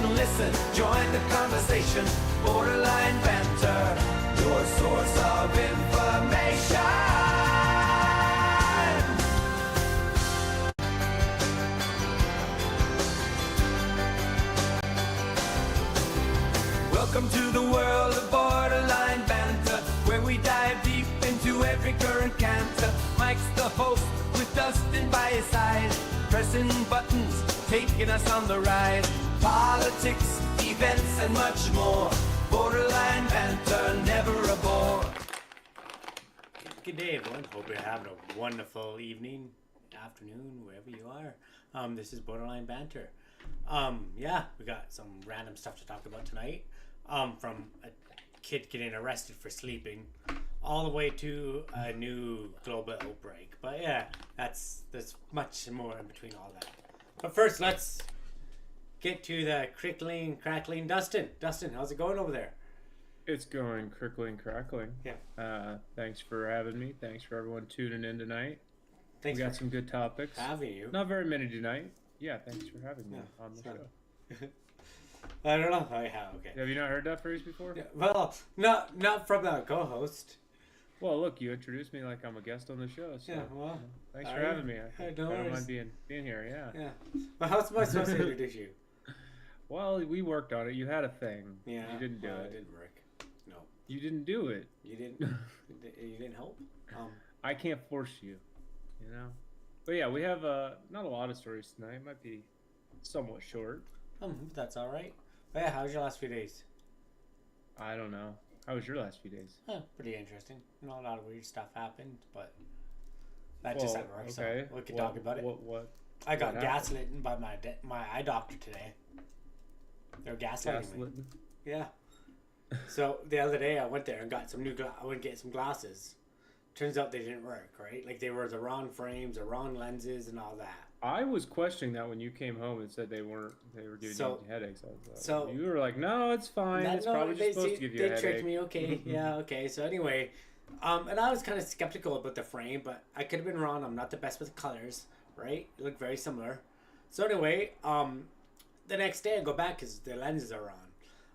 and listen, join the conversation. Borderline Banter, your source of information. Welcome to the world of Borderline Banter, where we dive deep into every current canter. Mike's the host with Dustin by his side, pressing buttons, taking us on the ride. Politics, events, and much more. Borderline Banter, never a bore. Good day, everyone. Hope you're having a wonderful evening, afternoon, wherever you are. This is Borderline Banter. Yeah, we got some random stuff to talk about tonight. From a kid getting arrested for sleeping, all the way to a new global outbreak. But yeah, there's much more in between all that. But first, let's get to the crickling, crackling Dustin. Dustin, how's it going over there? It's going crickling, crackling. Yeah. Thanks for having me. Thanks for everyone tuning in tonight. Thanks. We got some good topics. Having you. Not very many tonight. Yeah, thanks for having me on the show. I don't know. Oh, yeah, okay. Have you not heard that phrase before? Yeah, well, not from the co-host. Well, look, you introduced me like I'm a guest on the show. So, Yeah, well, thanks for having me. I no don't worries. mind being here. Yeah. Yeah. But how am I supposed to introduce you? Well, we worked on it. You had a thing. Yeah. You didn't do it. It didn't work. No. You didn't do it. You didn't. You didn't help. I can't force you. You know. But yeah, we have not a lot of stories tonight. It might be somewhat short. That's all right. But yeah, how was your last few days? I don't know. How was your last few days? Pretty interesting. A lot of weird stuff happened, but that just at work, okay. so we can talk about it. What? I got gaslit by my eye doctor today. They're gaslighting me. Yeah. So the other day I went there and got some I went to get some glasses. Turns out they didn't work, right? Like they were the wrong frames, the wrong lenses, and all that. I was questioning that when you came home and said they were giving you headaches. So you were like, no, it's fine. It's probably just supposed to give you a headache. They tricked me, okay. Yeah, okay. So anyway, and I was kind of skeptical about the frame, but I could have been wrong. I'm not the best with colors, right? They look very similar. So anyway, the next day I go back because the lenses are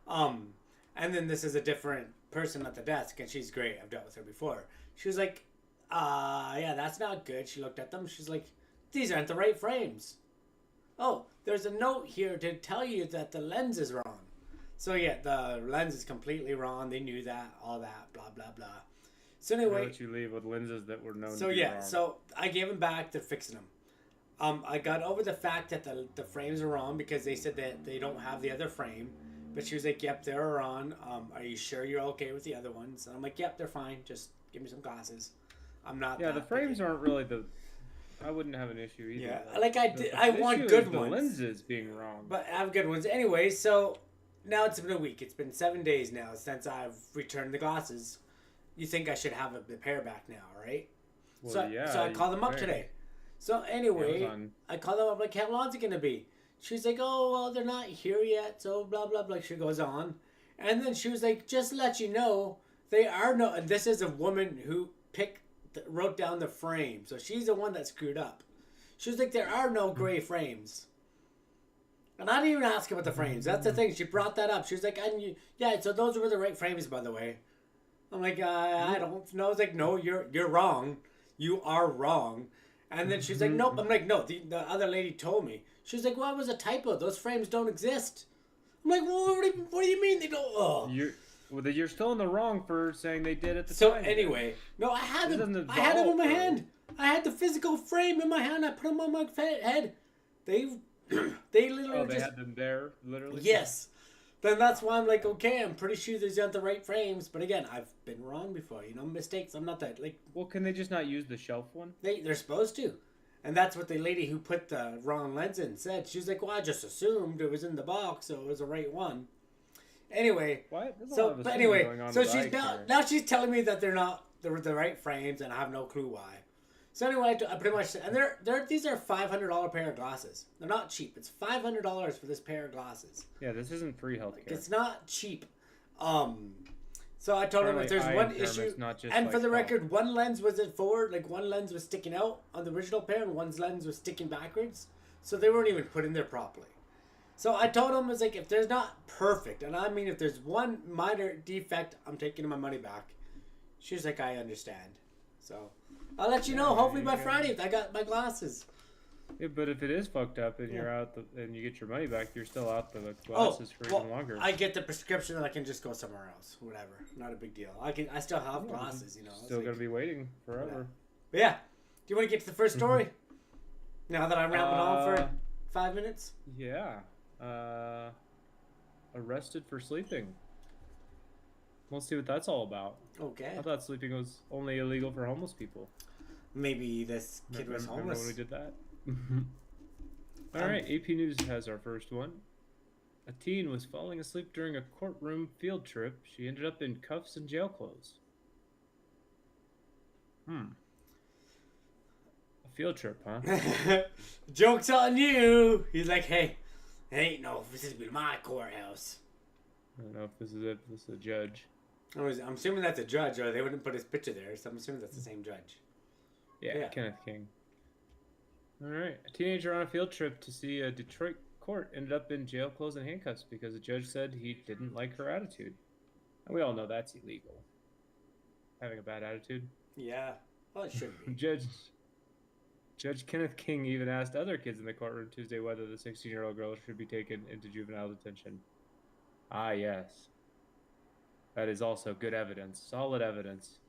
on. And then this is a different person at the desk, and she's great. I've dealt with her before. She was like, yeah, that's not good. She looked at them. She's like, these aren't the right frames. Oh, there's a note here to tell you that the lens is wrong. So yeah, the lens is completely wrong. They knew that, all that, blah, blah, blah. So anyway. Why don't you leave with lenses that were known to be wrong? wrong? So I gave them back. They're fixing them. I got over the fact that the frames are wrong because they said that they don't have the other frame. But she was like, yep, they're on. Are you sure you're okay with the other ones? And I'm like, yep, they're fine. Just give me some glasses. I'm not. Yeah, the frames aren't really the. I wouldn't have an issue either. Yeah, like I want good ones. The lenses being wrong. But I have good ones anyway. So now it's been a week. It's been 7 days now since I've returned the glasses. You think I should have the pair back now, right? Well, so I called them up today. So anyway, Amazon. I called them up like, how long is it gonna be? She's like, oh, well, they're not here yet, so blah, blah, blah. She goes on. And then she was like, just to let you know, they are no... And this is a woman who wrote down the frame. So she's the one that screwed up. She was like, there are no gray frames. And I didn't even ask about the frames. That's the thing. She brought that up. She was like, yeah, so those were the right frames, by the way. I'm like, I don't know. I was like, no, you're wrong. You are wrong. And then she's like, nope. I'm like, no, the other lady told me. She was like, well, it was a typo. Those frames don't exist. I'm like, well, what do you mean they don't? Oh. You're still in the wrong for saying they did at the time. So anyway, no, I had them in my hand. I had the physical frame in my hand. I put them on my head. They literally they had them there, literally? Yes. Then that's why I'm like, okay, I'm pretty sure these aren't the right frames. But again, I've been wrong before. Mistakes. I'm not that, like... Well, can they just not use the shelf one? They're supposed to. And that's what the lady who put the wrong lens in said. She was like, well, I just assumed it was in the box, so it was the right one. Anyway. What? So she's now she's telling me that they're the right frames, and I have no clue why. So anyway, I pretty much... And these are $500 pair of glasses. They're not cheap. It's $500 for this pair of glasses. Yeah, this isn't free healthcare. It's not cheap. So I told him if there's one issue, and for the record, one lens was at forward, like one lens was sticking out on the original pair, and one lens was sticking backwards. So they weren't even put in there properly. So I told him, it's like, if there's not perfect, and I mean if there's one minor defect, I'm taking my money back. She was like, I understand. So I'll let you know. Hopefully by Friday if I got my glasses. Yeah, but if it is fucked up and you're out and you get your money back, you're still out the glasses for even longer. I get the prescription and I can just go somewhere else. Whatever. Not a big deal. I still have glasses, you know. Still gonna be waiting forever. But yeah. Do you want to get to the first story? Now that I'm rambling on for 5 minutes? Yeah. Arrested for sleeping. We'll see what that's all about. Okay. I thought sleeping was only illegal for homeless people. Maybe this kid was homeless. Remember when we did that? All right, AP News has our first one. A teen was falling asleep during a courtroom field trip. She ended up in cuffs and jail clothes. A field trip, huh? Joke's on you. He's like, hey, it ain't no, this is my courthouse. I don't know if this is it. This is a judge. I'm assuming that's a judge, or they wouldn't put his picture there, so I'm assuming that's the same judge. Yeah. Kenneth King. All right. A teenager on a field trip to see a Detroit court ended up in jail clothes and handcuffs because the judge said he didn't like her attitude. And we all know that's illegal. Having a bad attitude. Yeah. Well, it should be. Judge Kenneth King even asked other kids in the courtroom Tuesday whether the 16-year-old girl should be taken into juvenile detention. Ah, yes. That is also good evidence, solid evidence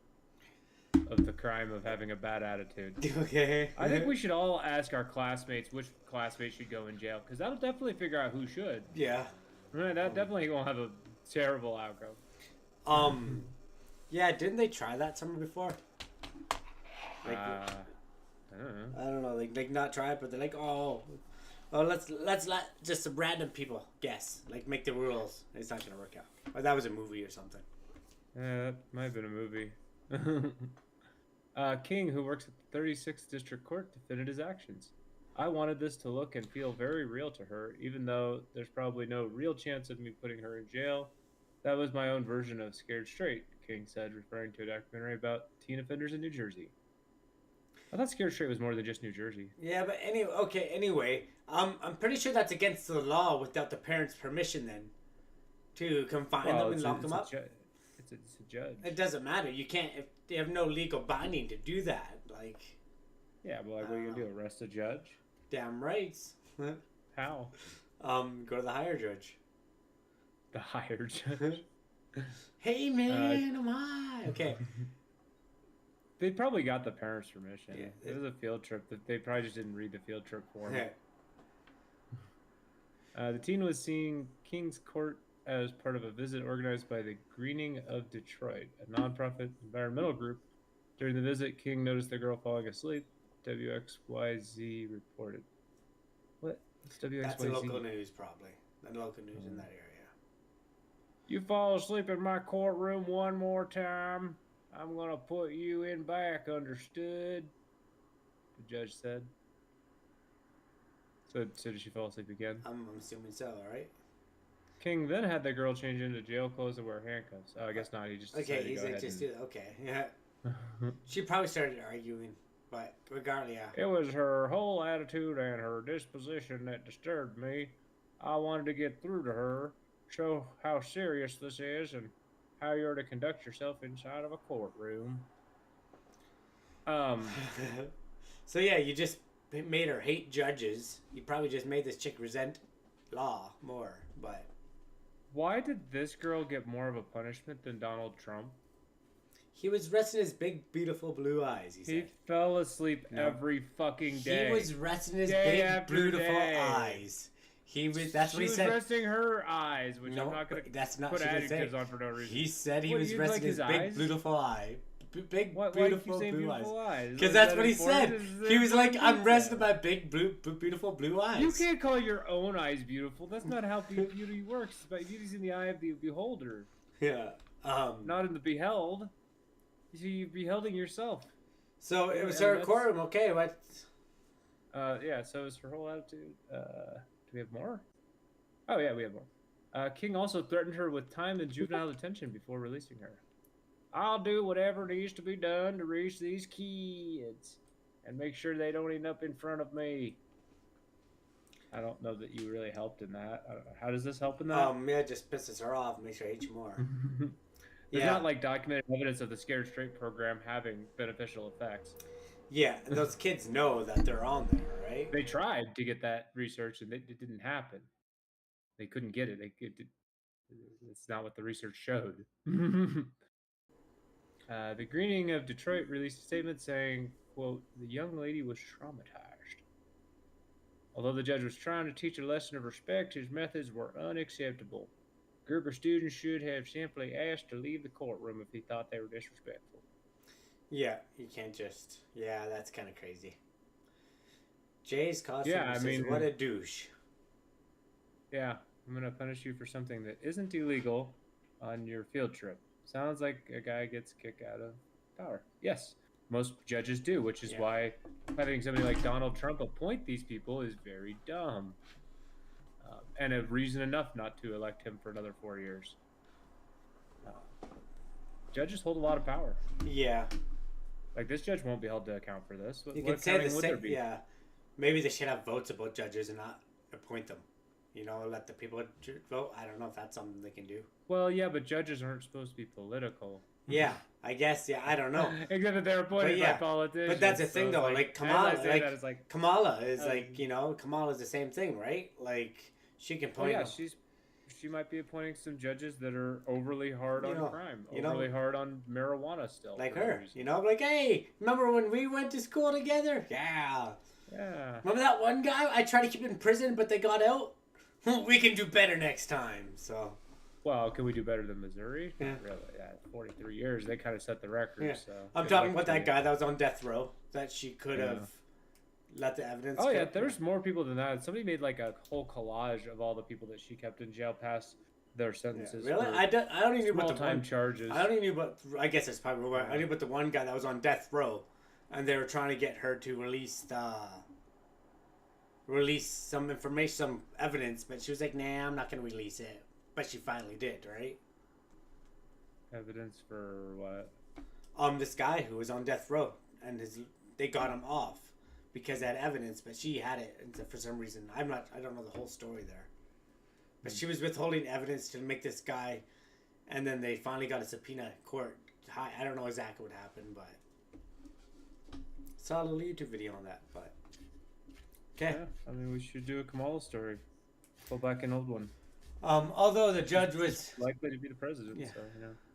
of the crime of having a bad attitude. Okay. I think we should all ask our classmates which classmate should go in jail, because that'll definitely figure out who should. Yeah. Right, that definitely won't have a terrible outcome. Yeah, didn't they try that somewhere before? Like, I don't know. I don't know, like not try it, but they're like, oh, let's let just some random people guess, like make the rules. It's not gonna work out. Or that was a movie or something. Yeah, that might have been a movie. King, who works at the 36th District Court, defended his actions. I wanted this to look and feel very real to her, even though there's probably no real chance of me putting her in jail. That was my own version of Scared Straight, King said, referring to a documentary about teen offenders in New Jersey. I thought Scared Straight was more than just New Jersey. Yeah, but anyway, I'm pretty sure that's against the law without the parents' permission then, to confine them and lock them up. It's a judge. It doesn't matter. You can't, if they have no legal binding to do that. Like. Yeah, but like, what are you gonna do? Arrest a judge? Damn right. How? Go to the higher judge. The higher judge. Hey man, am I? Okay. They probably got the parents' permission. Yeah, It was a field trip. They probably just didn't read the field trip form. The teen was seeing King's Court as part of a visit organized by the Greening of Detroit, a nonprofit environmental group. During the visit, King noticed the girl falling asleep. WXYZ reported. What? It's WXYZ. That's a local news, probably. The local news in that area. You fall asleep in my courtroom one more time, I'm going to put you in back, understood? The judge said. So did she fall asleep again? I'm assuming so, alright? King then had the girl change into jail clothes and wear handcuffs. Oh, I guess not. He just decided to he's go like, ahead just and... do okay, yeah. She probably started arguing, but regardless, yeah. It was her whole attitude and her disposition that disturbed me. I wanted to get through to her, show how serious this is, and how you're to conduct yourself inside of a courtroom. So yeah, you just made her hate judges. You probably just made this chick resent law more, but... Why did this girl get more of a punishment than Donald Trump? He was resting his big, beautiful blue eyes, he said. He fell asleep every fucking day. He was resting his Day big, after beautiful day. eyes. That's what he said. She was resting her eyes, which I'm not going to put she adjectives on for no reason. He said he What, was you resting like his his big, eyes? beautiful eye. Big, Why beautiful you saying blue beautiful eyes? Because Is that's that what he important? said. He was like, I'm resting my big, beautiful blue eyes. You can't call your own eyes beautiful. That's not how beauty works. Beauty's in the eye of the beholder. Yeah. Not in the beheld. You're beholding yourself. So it was her courtroom. Okay, what? Yeah, so it was her whole attitude. Do we have more? Oh, yeah, we have more. King also threatened her with time in juvenile detention before releasing her. I'll do whatever needs to be done to reach these kids and make sure they don't end up in front of me. I don't know that you really helped in that. How does this help in that? Yeah, it just pisses her off. Makes her hate you more. There's Yeah. not like documented evidence of the Scared Straight program having beneficial effects. Yeah, and those kids know that they're on there, right? They tried to get that research and it didn't happen. They couldn't get it. It's not what the research showed. The Greening of Detroit released a statement saying, quote, the young lady was traumatized. Although the judge was trying to teach a lesson of respect, his methods were unacceptable. Gerber students should have simply asked to leave the courtroom if he thought they were disrespectful. Yeah, you can't just... Yeah, that's kind of crazy. Jay's costume says, what a douche. Yeah, I'm going to punish you for something that isn't illegal on your field trip. Sounds like a guy gets kicked out of power. Yes, most judges do, which is why having somebody like Donald Trump appoint these people is very dumb. And a reason enough not to elect him for another 4 years. Judges hold a lot of power. Yeah. Like, this judge won't be held to account for this. You could say the same, yeah. Maybe they should have votes about judges and not appoint them. You know, let the people vote. I don't know if that's something they can do. Well, yeah, but judges aren't supposed to be political. Yeah, I guess. Yeah, I don't know. Except that they're appointed by politicians. But that's the thing, though. Like Kamala, Kamala is you know, Kamala's the same thing, right? Like she can point. Oh, yeah, she might be appointing some judges that are overly hard on crime, overly hard on marijuana still. Like her, you know, like, hey, remember when we went to school together? Yeah. Yeah. Remember that one guy I tried to keep in prison, but they got out? We can do better next time. So. Well, can we do better than Missouri? Yeah. Not really. Yeah, 43 years. They kind of set the record. Yeah. So I'm talking about that guy that was on death row that she could have let the evidence. Oh, yeah. There's more people than that. Somebody made like a whole collage of all the people that she kept in jail past their sentences. Yeah. Really? I don't even know about the time charges. I don't even know about. I guess it's probably right. I knew about the one guy that was on death row, and they were trying to get her to release some information, some evidence, but she was like, nah, I'm not going to release it. But she finally did, right? Evidence for what? This guy who was on death row, and they got him off because they had evidence, but she had it for some reason. I don't know the whole story there. But she was withholding evidence to make this guy, and then they finally got a subpoena in court. I don't know exactly what happened, but saw a little YouTube video on that, but okay. Yeah, I mean, we should do a Kamala story. Pull back an old one. Although the judge was likely to be the president, so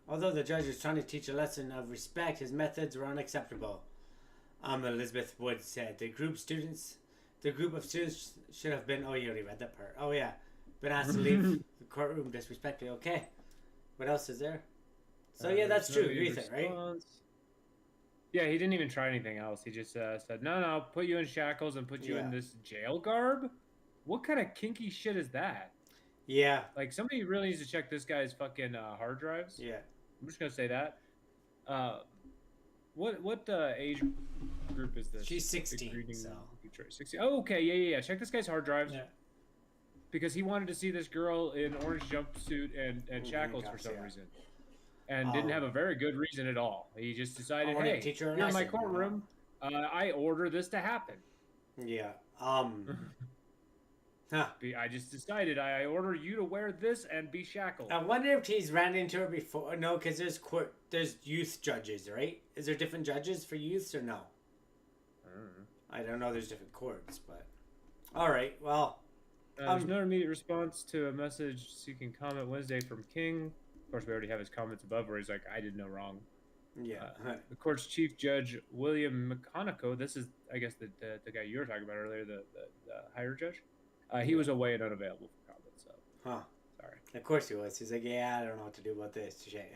Although the judge was trying to teach a lesson of respect, his methods were unacceptable. Elizabeth Wood said the group of students should have been. Oh, you already read that part. Oh yeah, been asked to leave the courtroom disrespectfully. Okay, what else is there? So yeah, that's true. Ethan, right? Yeah, he didn't even try anything else. He just said, no, put you in shackles and put you in this jail garb? What kind of kinky shit is that? Yeah. Like, somebody really needs to check this guy's fucking hard drives. Yeah. I'm just going to say that. What age group is this? She's 16, so. 16. Oh, okay, yeah. Check this guy's hard drives. Yeah. Because he wanted to see this girl in orange jumpsuit and shackles for some reason. And didn't have a very good reason at all. He just decided, hey, you're in my courtroom. I order this to happen. Yeah. I just decided I order you to wear this and be shackled. I wonder if he's ran into her before. No, because there's youth judges, right? Is there different judges for youths or no? I don't know. There's different courts, but all right. Well, there's no immediate response to a message seeking comment Wednesday from King. Of course, we already have his comments above where he's like, I did no wrong. Yeah. The court's chief judge, William McConaughey, this is, I guess, the guy you were talking about earlier, the higher judge. He was away and unavailable for comment, so. Sorry. Of course he was. He's like, yeah, I don't know what to do about this shit.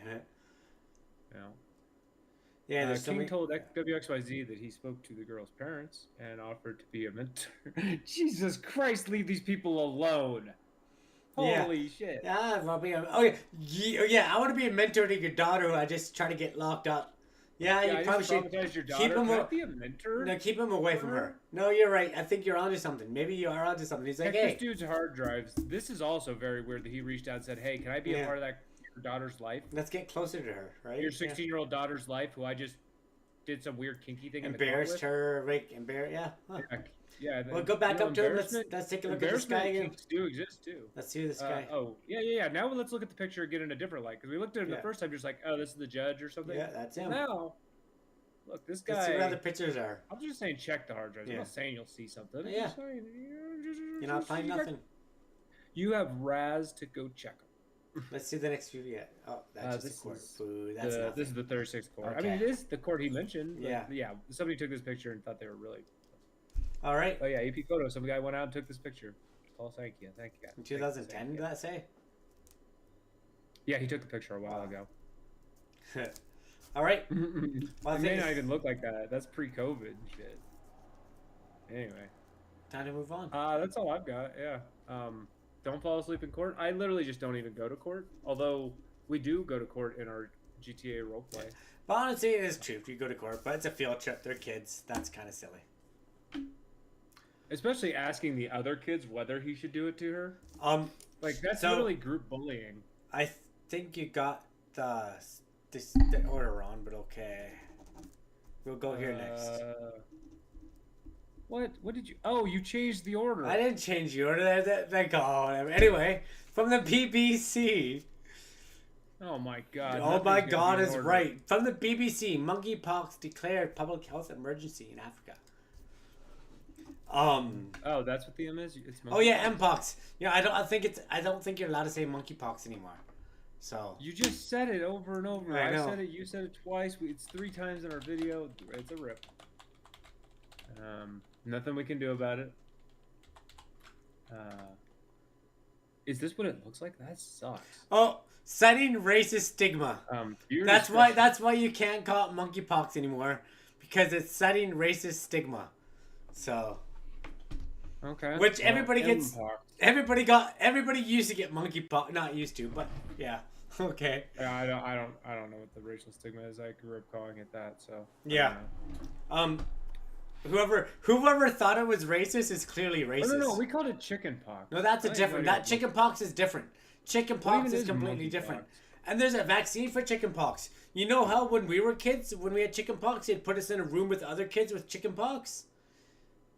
Yeah, King told WXYZ that he spoke to the girl's parents and offered to be a mentor. Jesus Christ, leave these people alone. Holy shit. Yeah, I want to be I want to be a mentor to your daughter who I just try to get locked up. Yeah, you probably should your daughter. Keep him be a mentor. No, keep him away from her. No, you're right. I think you're onto something. Maybe you are onto something. He's like, hey. This dude's hard drives. This is also very weird that he reached out and said, hey, can I be a part of your daughter's life? Let's get closer to her, right? Your 16-year-old daughter's life, who I just did some weird kinky thing. Embarrassed her, yeah. Huh. Yeah. Well, go back up to him. Let's take a look at this guy again. Kinks do exist too. Let's see this guy. Yeah. Now let's look at the picture again in a different light, because we looked at it the first time just like, oh, this is the judge or something. Yeah, that's him. Now, look, this guy. Let's see what other pictures are. I'm just saying check the hard drives. I'm not saying you'll see something. Yeah. I'm saying, You're not finding nothing. You have Raz to go check them. Let's see the next few yet. Oh, that's just a court. Boo, that's nothing. This is the 36th court. Okay. I mean, it is the court he mentioned. Yeah. Yeah. Somebody took this picture and thought they were really. All right. Oh yeah, EP photo. Some guy went out and took this picture. Paul, thank you, guys. In 2010, did that say? Yeah, he took the picture a while ago. All right. Well, it may not even look like that. That's pre-COVID shit. Anyway. Time to move on. That's all I've got. Yeah. Don't fall asleep in court. I literally just don't even go to court. Although we do go to court in our GTA roleplay. But honestly, it is true. You go to court, but it's a field trip. They're kids. That's kind of silly. Especially asking the other kids whether he should do it to her. Like that's literally group bullying. I think you got the order wrong, but okay. We'll go here next. What did you? Oh, you changed the order. I didn't change the order. Anyway, from the BBC. Oh my God. Oh my God is right. From the BBC, monkeypox declared public health emergency in Africa. Oh, that's what the M is. It's oh yeah, Mpox. Yeah, I don't think you're allowed to say monkeypox anymore. So you just said it over and over. I know. Said it. You said it twice. It's 3 times in our video. It's a rip. Nothing we can do about it. Is this what it looks like? That sucks. Oh, setting racist stigma. That's why you can't call it monkeypox anymore, because it's setting racist stigma. So. Okay. Which everybody gets. Everybody used to get monkeypox. Not used to, but yeah. Okay. Yeah, I don't know what the racial stigma is. I grew up calling it that, so. Yeah. Whoever thought it was racist is clearly racist. No, we called it chicken pox. No, that's chicken pox is different. Chicken pox is completely different. And there's a vaccine for chicken pox. You know how when we were kids, when we had chicken pox, they'd put us in a room with other kids with chicken pox?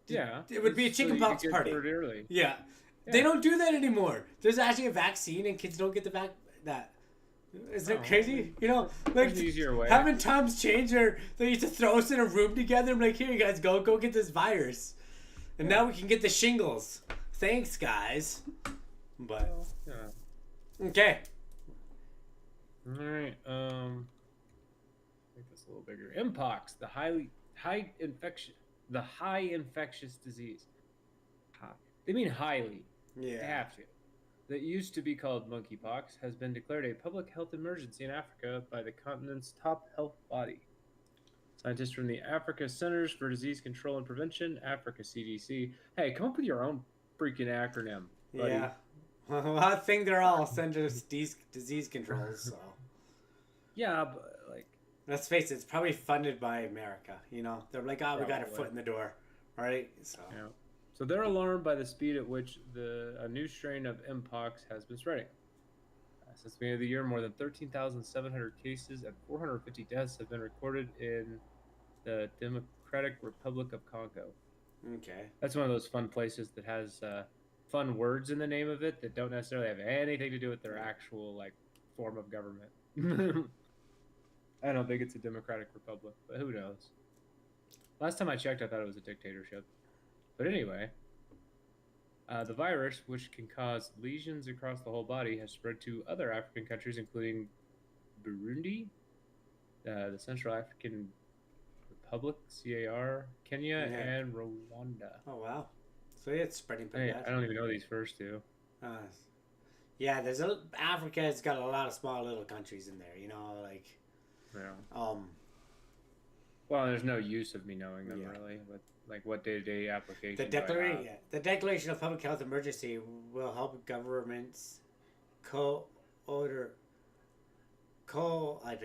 Yeah. It would be a chicken pox party. Yeah. They don't do that anymore. There's actually a vaccine and kids don't get that. Isn't it crazy? You know, like, an easier way. Haven't times changed, or they used to throw us in a room together and be like, here you guys go get this virus. And now we can get the shingles. Thanks, guys. But okay. Alright, make this a little bigger. Mpox, the high infectious disease. They mean highly. Yeah. They have to. That used to be called monkeypox has been declared a public health emergency in Africa by the continent's top health body. Scientists from the Africa Centers for Disease Control and Prevention, Africa CDC. Hey, come up with your own freaking acronym, buddy. Yeah. Well, I think they're all Centers disease controls, so. Yeah, but like. Let's face it, it's probably funded by America. You know, they're like, we got our foot in the door, right? So. Yeah. So they're alarmed by the speed at which a new strain of Mpox has been spreading. Since the beginning of the year, more than 13,700 cases and 450 deaths have been recorded in the Democratic Republic of Congo. Okay. That's one of those fun places that has fun words in the name of it that don't necessarily have anything to do with their actual form of government. I don't think it's a democratic republic, but who knows? Last time I checked, I thought it was a dictatorship. But anyway, the virus, which can cause lesions across the whole body, has spread to other African countries, including Burundi, the Central African Republic, CAR, Kenya, and Rwanda. Oh, wow. So it's spreading pretty bad. I don't even know these first two. Yeah, Africa's got a lot of small little countries in there, you know, like. Yeah. Well, there's no use of me knowing them really, but what day-to-day application. The Declaration of Public Health Emergency will help governments coordinate. I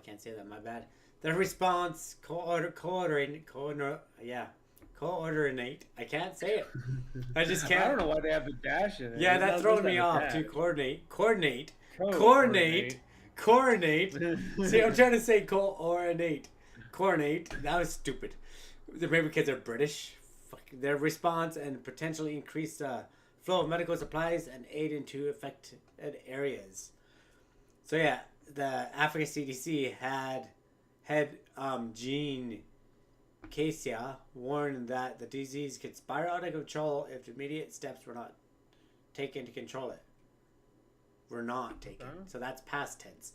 can't say that. My bad. The response coordinate. I can't say it. I just can't. I don't know why they have the dash in it. Yeah, that's throwing me off too. Coordinate. See, I'm trying to say coordinate. coordinate. That was stupid. Maybe because they're British. Their response and potentially increase the flow of medical supplies and aid into affected areas. So yeah, the African CDC had Jean Casia warned that the disease could spiral out of control if immediate steps were not taken to control it. Were not taken. So that's past tense.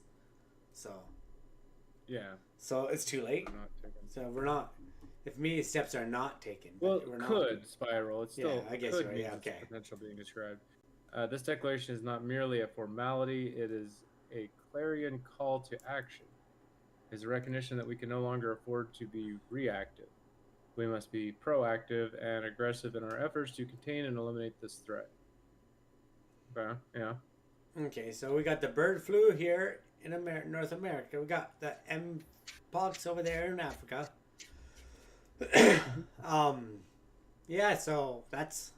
So. Yeah. So it's too late. So we're not. If immediate steps are not taken. Well, we're could not spiral. It's still I guess could right. Yeah, okay. potential being described. This declaration is not merely a formality. It is a clarion call to action. It's a recognition that we can no longer afford to be reactive. We must be proactive and aggressive in our efforts to contain and eliminate this threat. Okay, yeah. Okay, so we got the bird flu here in North America. We got the Mpox over there in Africa. Yeah, so that's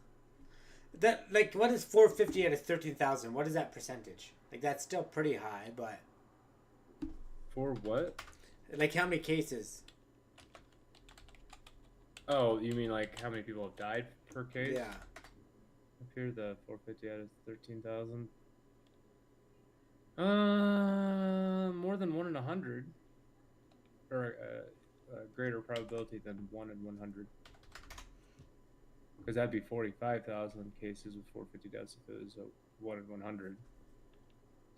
that. Like, what is 450 out of 13,000? What is that percentage? Like, that's still pretty high, but for what? Like, how many cases? Oh, you mean like how many people have died per case? Yeah. Up here, the 450 out of 13,000. More than 1 in 100, or a greater probability than 1 in 100. Because that'd be 45,000 cases with 450 deaths if it was a 1 in 100.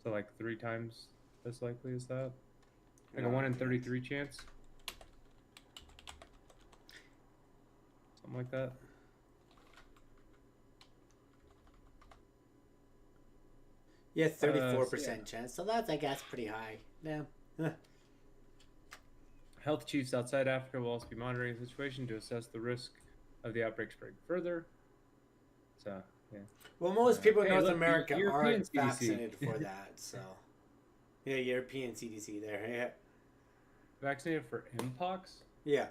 So like 3 times as likely as that. Like a 1 in 33 chance. Something like that. Yeah, 34% chance. So that's, I guess, pretty high. Yeah. Health chiefs outside Africa will also be monitoring the situation to assess the risk of the outbreak spreading further. So, yeah. Well, most people in North look, America aren't CDC. vaccinated for that, so. Yeah, European CDC there. Yeah. Vaccinated for Mpox? Yeah.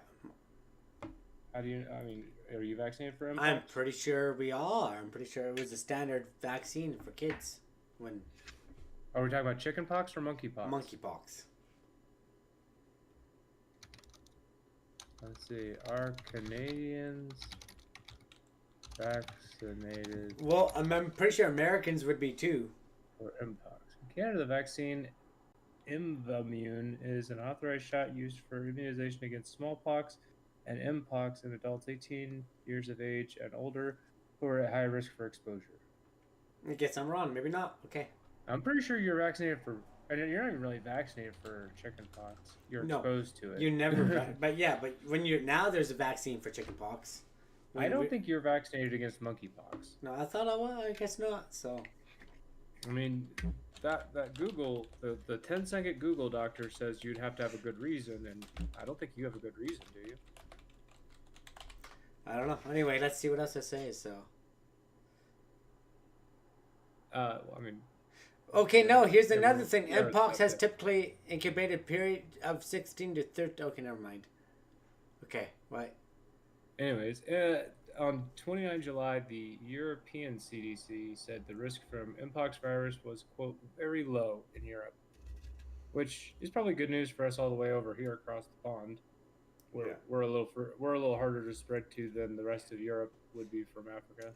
How do you, I mean, are you vaccinated for Mpox? I'm pretty sure we all are. I'm pretty sure it was a standard vaccine for kids when. Are we talking about chickenpox or monkeypox? Monkeypox. Let's see. Are Canadians vaccinated? Well, I'm pretty sure Americans would be too. For Mpox. In Canada, the vaccine Imvamune is an authorized shot used for immunization against smallpox and Mpox in adults 18 years of age and older who are at high risk for exposure. I guess I'm wrong. Maybe not. Okay. I'm pretty sure you're vaccinated for. And you're not even really vaccinated for chickenpox. You're exposed to it. You never. But yeah, but when you're now, there's a vaccine for chickenpox. I don't think you're vaccinated against monkeypox. No, I thought I was. I guess not. So. I mean, that Google, the 10-second Google doctor says you'd have to have a good reason, and I don't think you have a good reason, do you? I don't know. Anyway, let's see what else it says. So. Well, I mean. Okay, no, here's another thing. Mpox has typically incubated period of 16 to 30. Okay, never mind. Okay, right. Anyways, on 29 July, the European CDC said the risk from Mpox virus was, quote, very low in Europe, which is probably good news for us all the way over here across the pond. We're a little harder to spread to than the rest of Europe would be from Africa.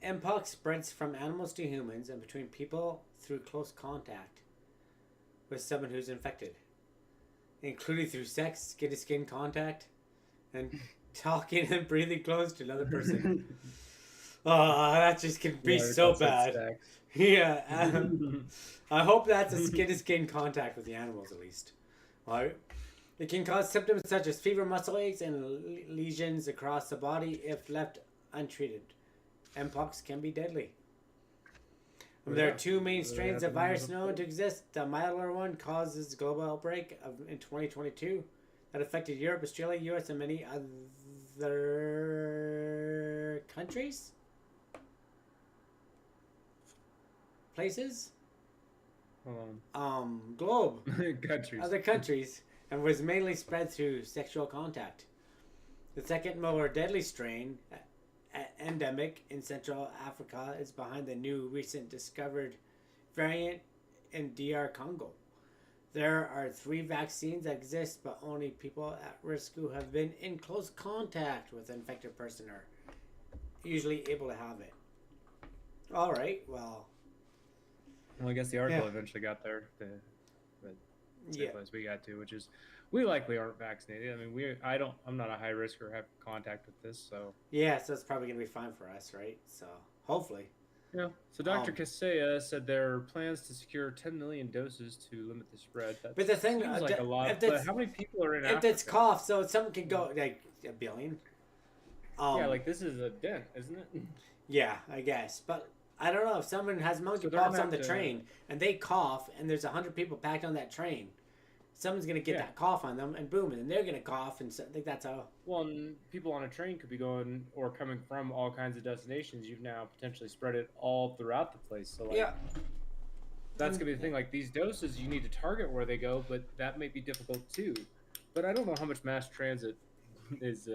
Mpox spreads from animals to humans and between people through close contact with someone who's infected, including through sex, skin-to-skin contact, and talking and breathing close to another person. Oh, that just can be so bad. Yeah, I hope that's a skin-to-skin contact with the animals at least. Right? It can cause symptoms such as fever, muscle aches, and lesions across the body if left untreated. Mpox can be deadly. There are 2 main strains of virus known to exist. The milder one causes global outbreak in 2022 that affected Europe, Australia, US, and many other countries? Places? Hold Globe. Countries. Other countries. And was mainly spread through sexual contact. The second more deadly strain, endemic in Central Africa, is behind the new recent discovered variant in DR Congo. There are 3 vaccines that exist, but only people at risk who have been in close contact with an infected person are usually able to have it. All right, well, Well, I guess the article eventually got there. The same yeah. place we got to, which is we likely aren't vaccinated. I mean, I'm not a high risk or have contact with this, so. Yeah, so it's probably going to be fine for us, right? So, hopefully. Yeah. So Dr. Kaseya said there are plans to secure 10 million doses to limit the spread. That But the thing, seems like a lot. But how many people are in if Africa? it's cough, so someone can go, like, a billion. Yeah, like this is a dent, isn't it? Yeah, I guess. But I don't know if someone has monkeypox on the train and they cough and there's 100 people packed on that train. Someone's gonna get that cough on them, and boom, and they're gonna cough, and so I think that's how. Well, and people on a train could be going or coming from all kinds of destinations. You've now potentially spread it all throughout the place. So like, that's gonna be the thing. Like these doses, you need to target where they go, but that may be difficult too. But I don't know how much mass transit is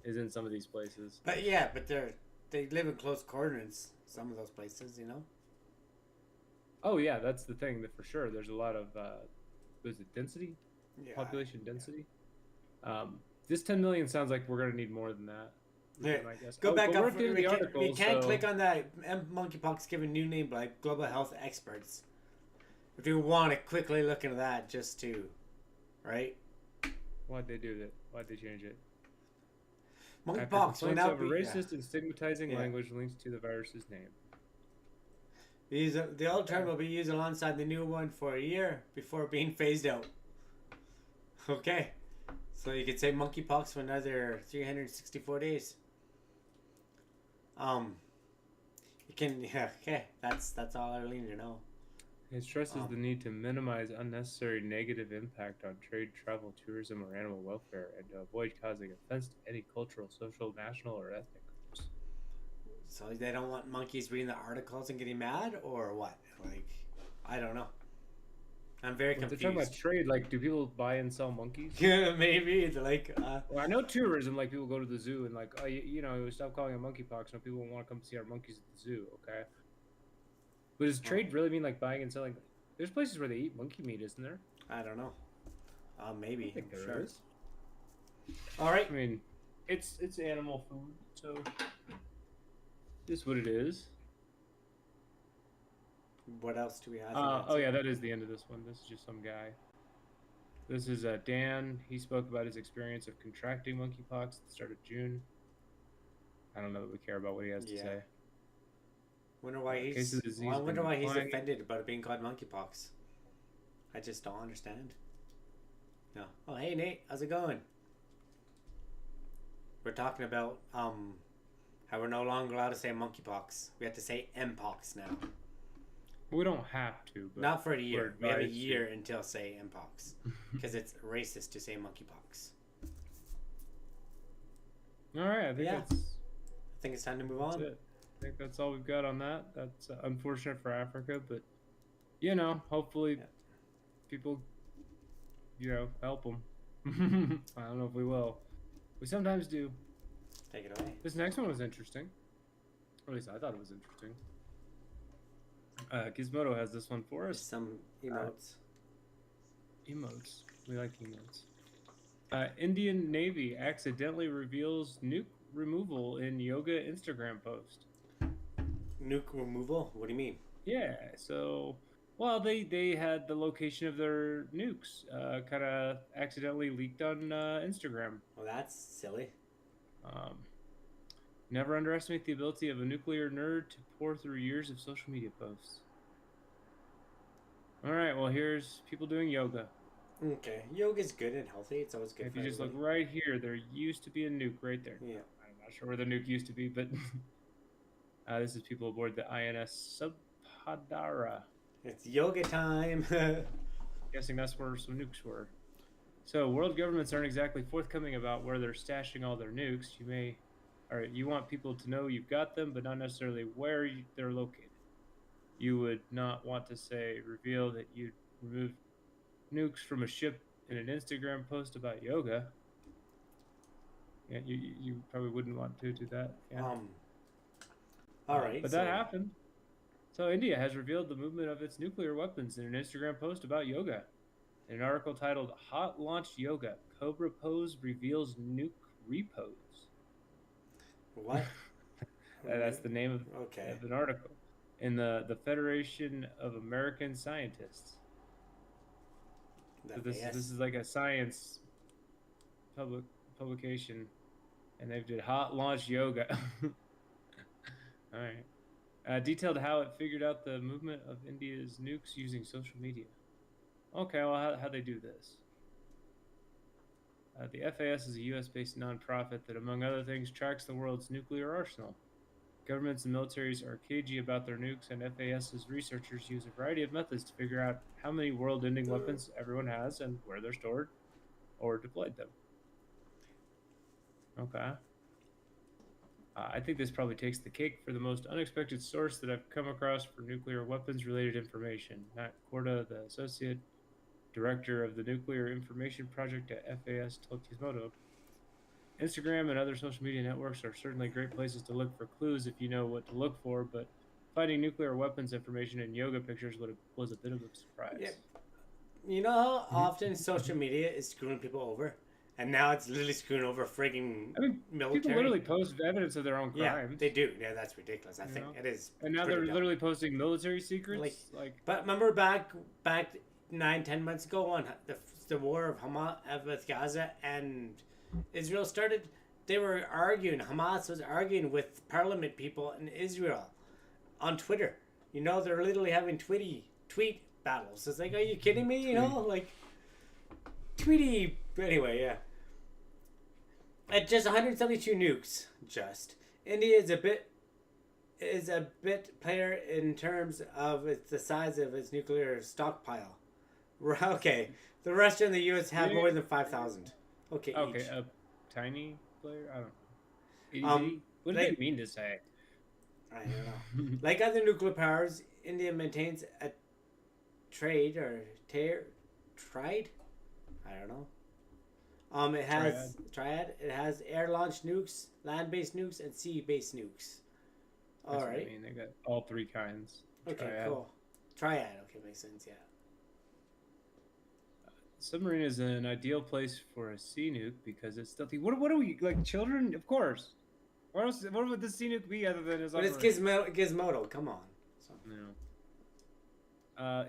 in some of these places. But they live in close quarters. Some of those places, you know. Oh yeah, that's the thing. That for sure, there's a lot of. Was it density? Yeah. Population density. This 10 million sounds like we're gonna need more than that. Yeah. I guess. Go back up. We can't click on that monkeypox given new name by global health experts. If you want to quickly look into that, just to, right? Why'd they do that? Why'd they change it? Monkeypox will now be racist and stigmatizing language linked to the virus's name. The old term will be used alongside the new one for a year before being phased out. Okay. So you could say monkeypox for another 364 days. You can, okay. That's all I really need to know. It stresses the need to minimize unnecessary negative impact on trade, travel, tourism, or animal welfare, and to avoid causing offense to any cultural, social, national, or ethnic groups. So they don't want monkeys reading the articles and getting mad, or what? Like, I don't know. I'm very confused. They're talking about trade. Like, do people buy and sell monkeys? Yeah, maybe. They're like, well, I know tourism. Like, people go to the zoo and like, oh, you know, stop calling it monkeypox. No, people won't want to come see our monkeys at the zoo. Okay. But does trade really mean like buying and selling? There's places where they eat monkey meat, isn't there? I don't know. Maybe. I think there is. All right. I mean, it's animal food, so. Is what it is. What else do we have? Oh yeah, that is the end of this one. This is just some guy. This is Dan. He spoke about his experience of contracting monkeypox at the start of June. I don't know that we care about what he has to say. I wonder why he's offended about it being called monkeypox. I just don't understand. No. Oh, hey Nate, how's it going? We're talking about how we're no longer allowed to say monkeypox. We have to say Mpox now. We don't have to. But not for a year. We have a year until say Mpox, because it's racist to say monkeypox. All right, I think it's time to move on. That's it. I think that's all we've got on that. That's unfortunate for Africa, but you know, hopefully people, you know, help them. I don't know if we will. We sometimes do. Take it away. This next one was interesting. Or at least I thought it was interesting. Gizmodo has this one for us. Some emotes. Emotes. We like emotes. Indian Navy accidentally reveals nuke removal in yoga Instagram post. Nuke removal? What do you mean? Yeah, so, well, they had the location of their nukes kind of accidentally leaked on Instagram. Well, that's silly. Never underestimate the ability of a nuclear nerd to pour through years of social media posts. All right, well, here's people doing yoga. Okay, yoga's good and healthy. It's always good. If you just look right here, there used to be a nuke right there. Yeah. I'm not sure where the nuke used to be, but this is people aboard the INS Subhadra. It's yoga time. Guessing that's where some nukes were. So world governments aren't exactly forthcoming about where they're stashing all their nukes. You want people to know you've got them, but not necessarily where they're located. You would not want to say reveal that you removed nukes from a ship in an Instagram post about yoga. Yeah, you probably wouldn't want to do that. Yeah. All right. But that happened. So India has revealed the movement of its nuclear weapons in an Instagram post about yoga. In an article titled "Hot Launch Yoga: Cobra Pose Reveals Nuke Repose." What? That's the name Okay. of an article in the Federation of American Scientists. So this is like a science publication, and they've did hot launch yoga. All right. Detailed how it figured out the movement of India's nukes using social media. Okay, well, how they do this? The FAS is a U.S.-based nonprofit that, among other things, tracks the world's nuclear arsenal. Governments and militaries are cagey about their nukes, and FAS's researchers use a variety of methods to figure out how many world-ending weapons everyone has and where they're stored or deployed them. Okay. I think this probably takes the cake for the most unexpected source that I've come across for nuclear weapons-related information. Matt Korda, the associate director of the Nuclear Information Project at FAS, told Gizmodo, Instagram and other social media networks are certainly great places to look for clues if you know what to look for, but finding nuclear weapons information in yoga pictures was a bit of a surprise. Yeah. You know how often social media is screwing people over? And now it's literally screwing over frigging military. People literally post evidence of their own crimes. Yeah, they do. Yeah, that's ridiculous. I think it is. And now they're literally posting military secrets. But remember back 9-10 months ago when the war of Hamas with Gaza and Israel started, they were arguing. Hamas was arguing with parliament people in Israel on Twitter. You know, they're literally having tweet battles. It's like, are you kidding me? You know, like tweety. Anyway, yeah. At just 172 nukes, India is a bit player in terms of the size of its nuclear stockpile. Okay, the Russia and the U.S. have more than 5,000. Okay, each. A tiny player. I don't know. What do they mean to say? I don't know. Like other nuclear powers, India maintains a trade. I don't know. It has triad. It has air-launched nukes, land-based nukes, and sea-based nukes. All right. I mean, they got all three kinds. Okay, triad. Cool. Triad. Okay, makes sense. Yeah. Submarine is an ideal place for a sea nuke because it's stealthy. What are we like, children? Of course. What else? What would the sea nuke be other than a submarine? But it's Gizmodo. Come on. So. No.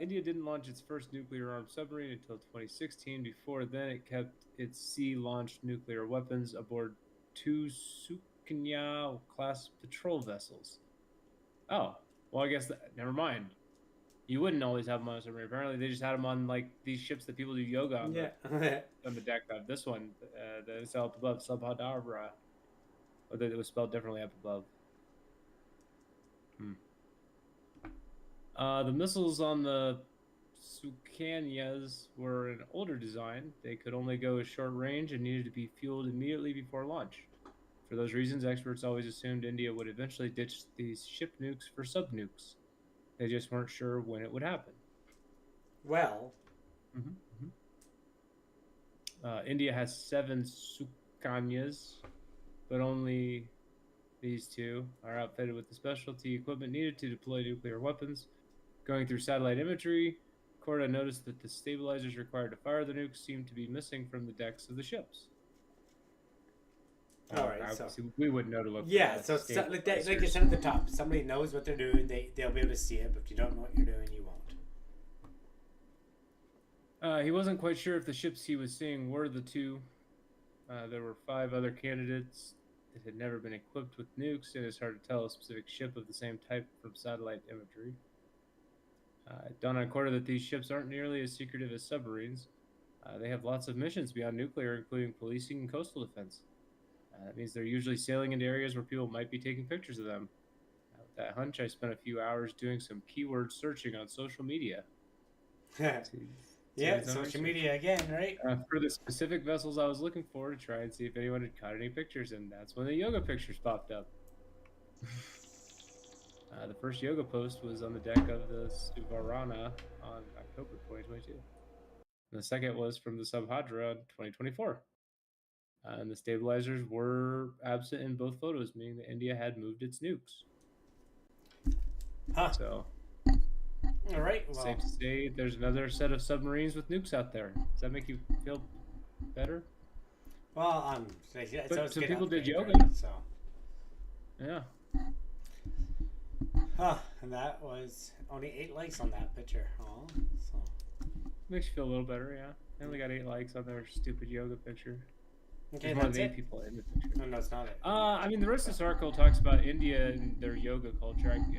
India didn't launch its first nuclear-armed submarine until 2016. Before then, it kept its sea-launched nuclear weapons aboard 2 Sukhna-class patrol vessels. Oh, well, I guess never mind. You wouldn't always have them on a submarine. Apparently, they just had them on like these ships that people do yoga on. Yeah. On the deck of this one, that is up above Subhadabra, or that it was spelled differently up above. The missiles on the Sukhanyas were an older design. They could only go a short range and needed to be fueled immediately before launch. For those reasons, experts always assumed India would eventually ditch these ship nukes for sub-nukes. They just weren't sure when it would happen. Well. India has 7 Sukhanyas, but only these 2 are outfitted with the specialty equipment needed to deploy nuclear weapons. Going through satellite imagery, Korda noticed that the stabilizers required to fire the nukes seemed to be missing from the decks of the ships. All right, so we wouldn't know to look. Yeah, so like you said at the top, somebody knows what they're doing. They'll be able to see it, but if you don't know what you're doing, you won't. He wasn't quite sure if the ships he was seeing were the 2. There were 5 other candidates that had never been equipped with nukes, and it's hard to tell a specific ship of the same type from satellite imagery. It dawned on Korda that these ships aren't nearly as secretive as submarines. They have lots of missions beyond nuclear, including policing and coastal defense. That means they're usually sailing into areas where people might be taking pictures of them. With that hunch, I spent a few hours doing some keyword searching on social media. Yeah, social media again, right? For the specific vessels I was looking for to try and see if anyone had caught any pictures, and that's when the yoga pictures popped up. The first yoga post was on the deck of the Suvarna on October 2022. And the second was from the Subhadra in 2024. And the stabilizers were absent in both photos, meaning that India had moved its nukes. Huh. So, All right. Well, Safe to say there's another set of submarines with nukes out there. Does that make you feel better? it's But always some good people did upgrade, yoga. right? So, Yeah. and that was only 8 likes on that picture. Oh, so Makes you feel a little better, yeah. I only got 8 likes on their stupid yoga picture. okay, There's more that's than 8 it. people in the picture. No, it's not it. I mean, the rest of this article talks about India and their yoga culture. I don't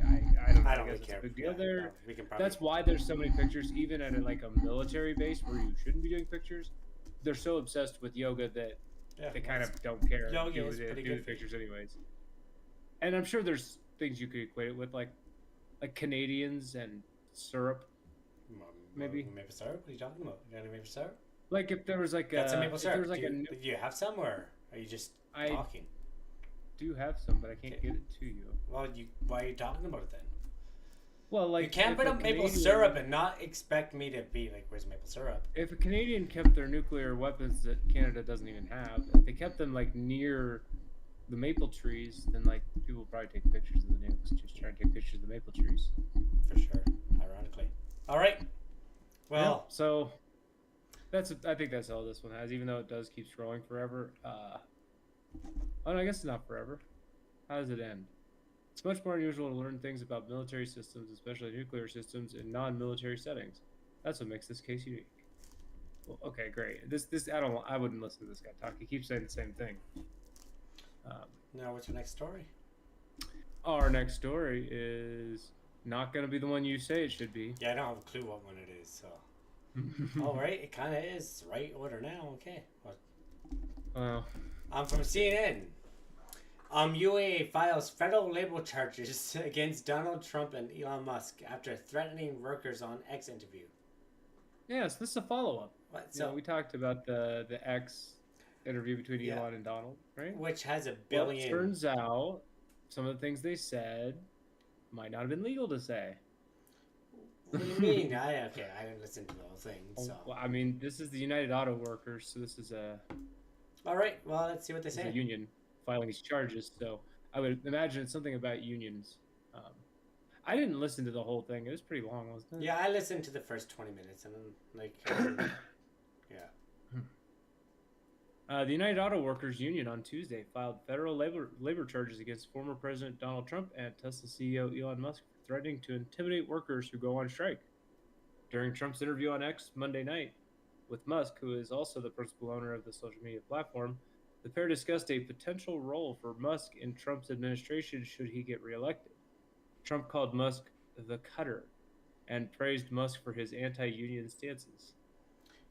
know. I don't really guess care. it's a big deal Yeah, there. no, we can probably. That's why there's so many pictures, even at a military base where you shouldn't be doing pictures. They're so obsessed with yoga that they kind of don't care. Yoga do is pretty do good the for you. pictures anyways. And I'm sure there's things you could equate it with, like Canadians and syrup. Maybe. Maple syrup? What are you talking about? You got any maple syrup? Like if there was like That's a maple if there syrup. was like Do you have some, or are you just I talking? do have some, but I can't Okay. get it to you. Well, why are you talking about it then? Well, like You can't if put a up maple Canadian- syrup and not expect me to be like, "Where's maple syrup?" If a Canadian kept their nuclear weapons that Canada doesn't even have, if they kept them like near the maple trees, then like people would probably take pictures of the nukes. Just try to take pictures of the maple trees. For sure. Ironically. All right. Well, Yeah, so I think that's all this one has, even though it does keep scrolling forever. Oh, no, I guess it's not forever. How does it end? It's much more unusual to learn things about military systems, especially nuclear systems, in non-military settings. That's what makes this case unique. Well, okay, great. I wouldn't listen to this guy talk. He keeps saying the same thing. now what's your next story? Our next story is not going to be the one you say it should be. Yeah, I don't have a clue what one it is. So. All right, it kind of is right order now. Okay. Well, I'm from CNN. UAE files federal label charges against Donald Trump and Elon Musk after threatening workers on X interview. yes, this is a follow-up. What? So So, we talked about the X interview between Yeah. Elon and Donald, right? which has a Well, billion. it turns out some of the things they said might not have been legal to say. What do you mean? I didn't listen to the whole thing. So, Well, I mean, this is the United Auto Workers, so this is a all right. Well, let's see what they It's a say. union filing these charges. So I would imagine it's something about unions. I didn't listen to the whole thing. It was pretty long, wasn't it? Yeah, I listened to the first 20 minutes and like, yeah. The United Auto Workers Union on Tuesday filed federal labor charges against former President Donald Trump and Tesla CEO Elon Musk for threatening to intimidate workers who go on strike. During Trump's interview on X Monday night with Musk, who is also the principal owner of the social media platform, the pair discussed a potential role for Musk in Trump's administration should he get reelected. Trump called Musk the cutter and praised Musk for his anti-union stances.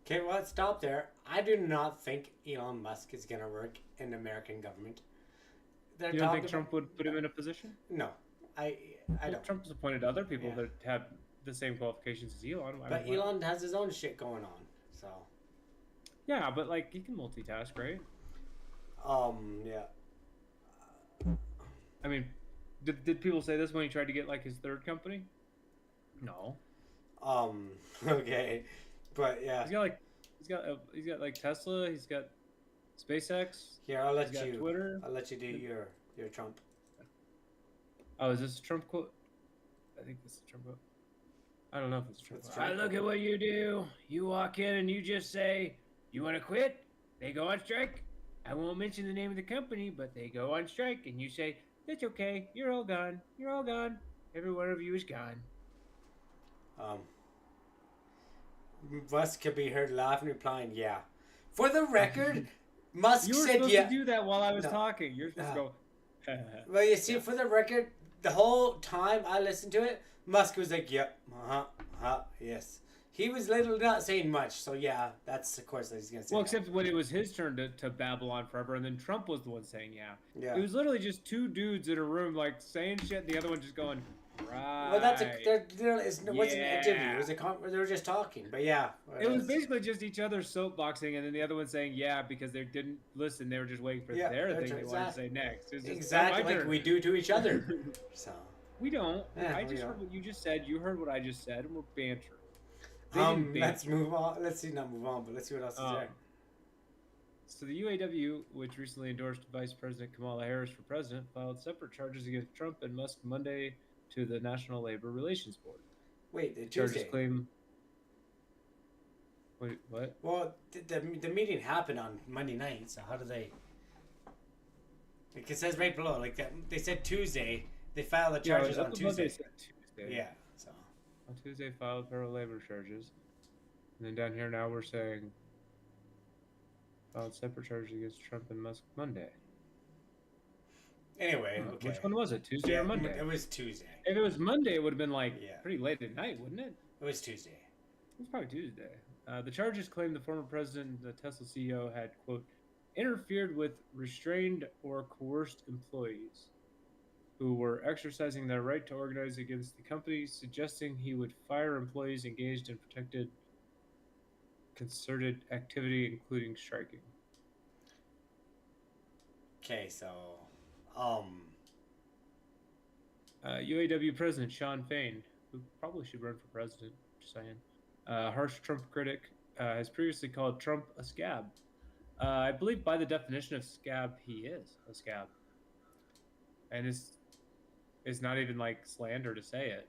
Okay, well, let's stop there. I do not think Elon Musk is going to work in the American government. You don't think Trump would put him in a position? No, I don't. Trump's appointed other people Yeah. that have the same qualifications as Elon. But Elon has his own shit going on, so. Yeah, but like he can multitask, right? Yeah. I mean, did people say this when he tried to get like his third company? No. Okay, but yeah. He's got like Tesla. He's got SpaceX. Here, I'll let He's got you. Twitter. I'll let you do your Trump. Oh, is this a Trump quote? I think this is a Trump quote. I don't know if it's a Trump It's quote. Trump. I look at what you do. You walk in and you just say, "You want to quit?" They go on strike. I won't mention the name of the company, but they go on strike, and you say, "That's okay. You're all gone. You're all gone. Every one of you is gone." Musk could be heard laughing, replying, "Yeah." For the record, Musk You were said, supposed "Yeah." to do that while I was No. talking. You're supposed to go. Well, you see, for the record, the whole time I listened to it, Musk was like, "Yep, yes." He was literally not saying much, so yeah, that's of course that he's gonna say. Well, that. except when it was his turn to babble on forever, and then Trump was the one saying yeah. Yeah. It was literally just two dudes in a room, like saying shit, and the other one just going, right. Well, it wasn't an interview. It was they were just talking. But yeah, It was basically just each other soapboxing, and then the other one saying yeah because they didn't listen. They were just waiting for Yeah, their that's thing right, they wanted to say next. It was just, exactly my like turn. we do to each other. So We don't. Yeah, I we just don't. heard what you just said. You heard what I just said, and we're bantering. They didn't let's banter. move on. Let's see, not move on, but let's see what else is there. So the UAW, which recently endorsed Vice President Kamala Harris for president, filed separate charges against Trump and Musk Monday to the National Labor Relations Board. Wait, the Charges Tuesday. claim. Wait, what? Well, the meeting happened on Monday night, so how do they? Like it says right below, like that they said Tuesday. They filed the charges on up above they Tuesday. said Tuesday. Yeah. So. On Tuesday, filed federal labor charges. And then down here now we're saying filed separate charges against Trump and Musk Monday. Anyway, okay. Which one was it? Tuesday or Monday? It was Tuesday. If it was Monday, it would have been like pretty late at night, wouldn't it? It was Tuesday. It was probably Tuesday. The charges claim the former president and the Tesla CEO had, quote, interfered with, restrained, or coerced employees who were exercising their right to organize against the company, suggesting he would fire employees engaged in protected concerted activity, including striking. Okay, so, UAW President Sean Fain, who probably should run for president, just saying, harsh Trump critic, has previously called Trump a scab. I believe by the definition of scab, he is a scab. And it's not even like slander to say it.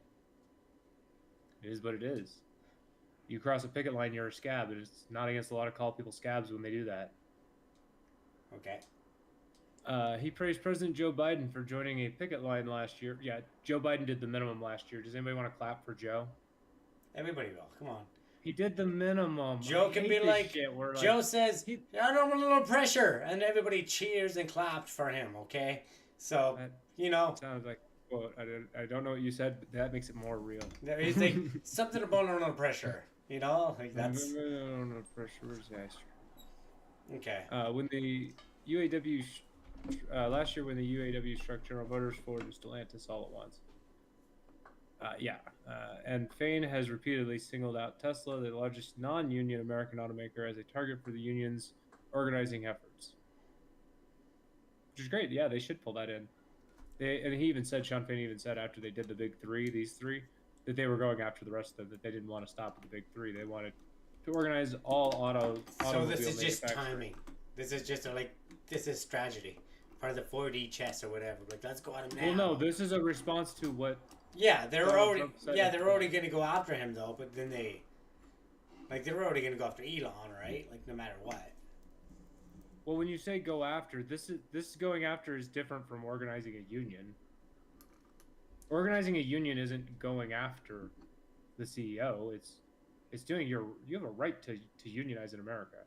It is what it is. You cross a picket line, you're a scab, and it's not against the law to call people scabs when they do that. okay. He praised President Joe Biden for joining a picket line last year. Yeah, Joe Biden did the minimum last year. Does anybody want to clap for Joe? Everybody will. Come on. He did the minimum. Joe can be like, Joe says, I don't want a little pressure. And everybody cheers and clapped for him, okay? So, you know. Sounds like, well, I don't know what you said, but that makes it more real. He's like, something about a little pressure. You know? Like that's. No pressure. Where's the ice? Okay. When the UAW, last year when the UAW struck General Motors, Ford, and Stellantis all at once. And Fain has repeatedly singled out Tesla, the largest non-union American automaker, as a target for the union's organizing efforts. Which is great. Yeah, they should pull that in. And he even said, Sean Fain even said after they did the big three, these three, that they were going after the rest of them, that they didn't want to stop at the big three. They wanted to organize all automobile So this is just timing. This is just this is strategy. Part of the 4D chess or whatever. Like, let's go at him now. Well, no, this is a response to what... Yeah, they're already going to go after him, though, but then they're already going to go after Elon, right? Like, no matter what. Well, when you say go after, this going after is different from organizing a union. Organizing a union isn't going after the CEO. It's doing you have a right to unionize in America.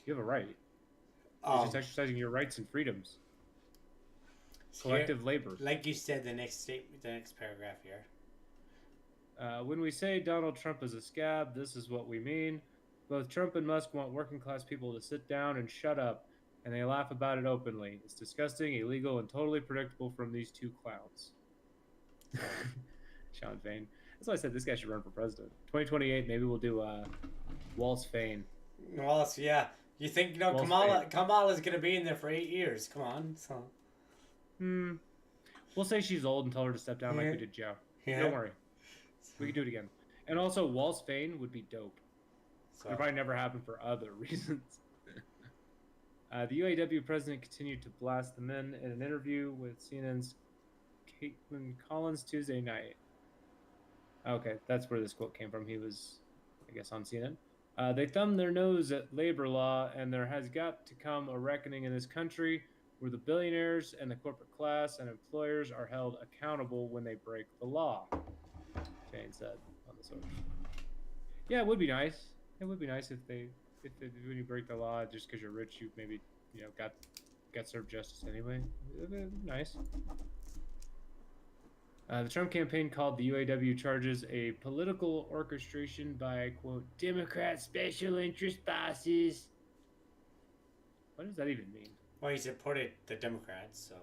You have a right. It's just exercising your rights and freedoms. Collective labor. Like you said, the next paragraph here. When we say Donald Trump is a scab, this is what we mean. Both Trump and Musk want working class people to sit down and shut up, and they laugh about it openly. It's disgusting, illegal, and totally predictable from these two clowns. Sean Fain. That's why I said this guy should run for president. 2028, maybe we'll do Waltz Fain. Waltz, yeah. You think Kamala's gonna be in there for 8 years? Come on, so. We'll say she's old and tell her to step down like we did Joe. Yeah. Don't worry, we can do it again. And also, Waltz Fain would be dope. So. It'll probably never happen for other reasons. The UAW president continued to blast the men in an interview with CNN's Caitlin Collins Tuesday night. Okay, that's where this quote came from. He was, I guess, on CNN. They thumb their nose at labor law, and there has got to come a reckoning in this country where the billionaires and the corporate class and employers are held accountable when they break the law, Jane said on the social. Yeah, it would be nice. It would be nice if when you break the law just because you're rich, you maybe got served justice anyway. It would be nice. The Trump campaign called the UAW charges a political orchestration by, quote, Democrat special interest bosses. What does that even mean? Well, he supported the Democrats, so.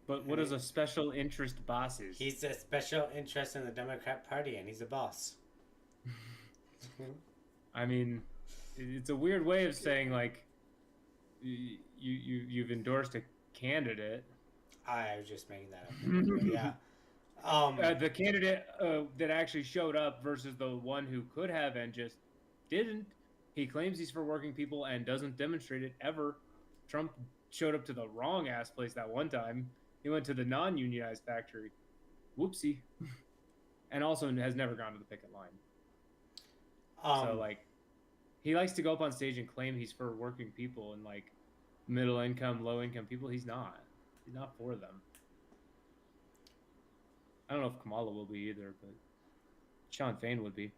But what is a special interest bosses? He's a special interest in the Democrat Party, and he's a boss. I mean, it's a weird way of saying, like, you've endorsed a candidate. I was just making that up. Yeah. The candidate that actually showed up versus the one who could have and just didn't. He claims he's for working people and doesn't demonstrate it ever. Trump showed up to the wrong ass place that one time. He went to the non-unionized factory. Whoopsie. and also has never gone to the picket line. Um, So like, he likes to go up on stage and claim he's for working people and like middle income, low income people. He's not. He's not for them. I don't know if Kamala will be either, but Sean Fain would be.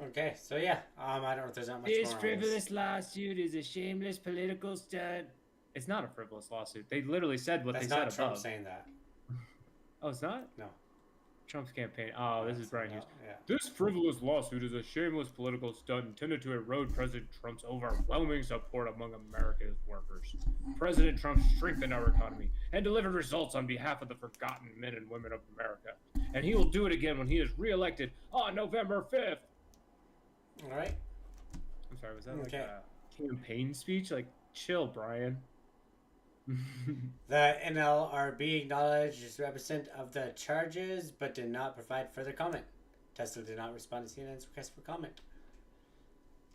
okay, so yeah, I don't know if there's not much This more on frivolous lawsuit is a shameless political stunt. It's not a frivolous lawsuit. They literally said what That's they not said Trump above. saying that. Oh, it's not? No. Trump's campaign. Oh, this is Brian No, Hughes. yeah. This frivolous lawsuit is a shameless political stunt intended to erode President Trump's overwhelming support among America's workers. President Trump strengthened our economy and delivered results on behalf of the forgotten men and women of America. And he will do it again when he is reelected on November 5th. All right. I'm sorry, was that Okay. like a campaign speech? Like, chill, Brian. The NLRB acknowledged its represent of the charges, but did not provide further comment. Tesla did not respond to CNN's request for comment.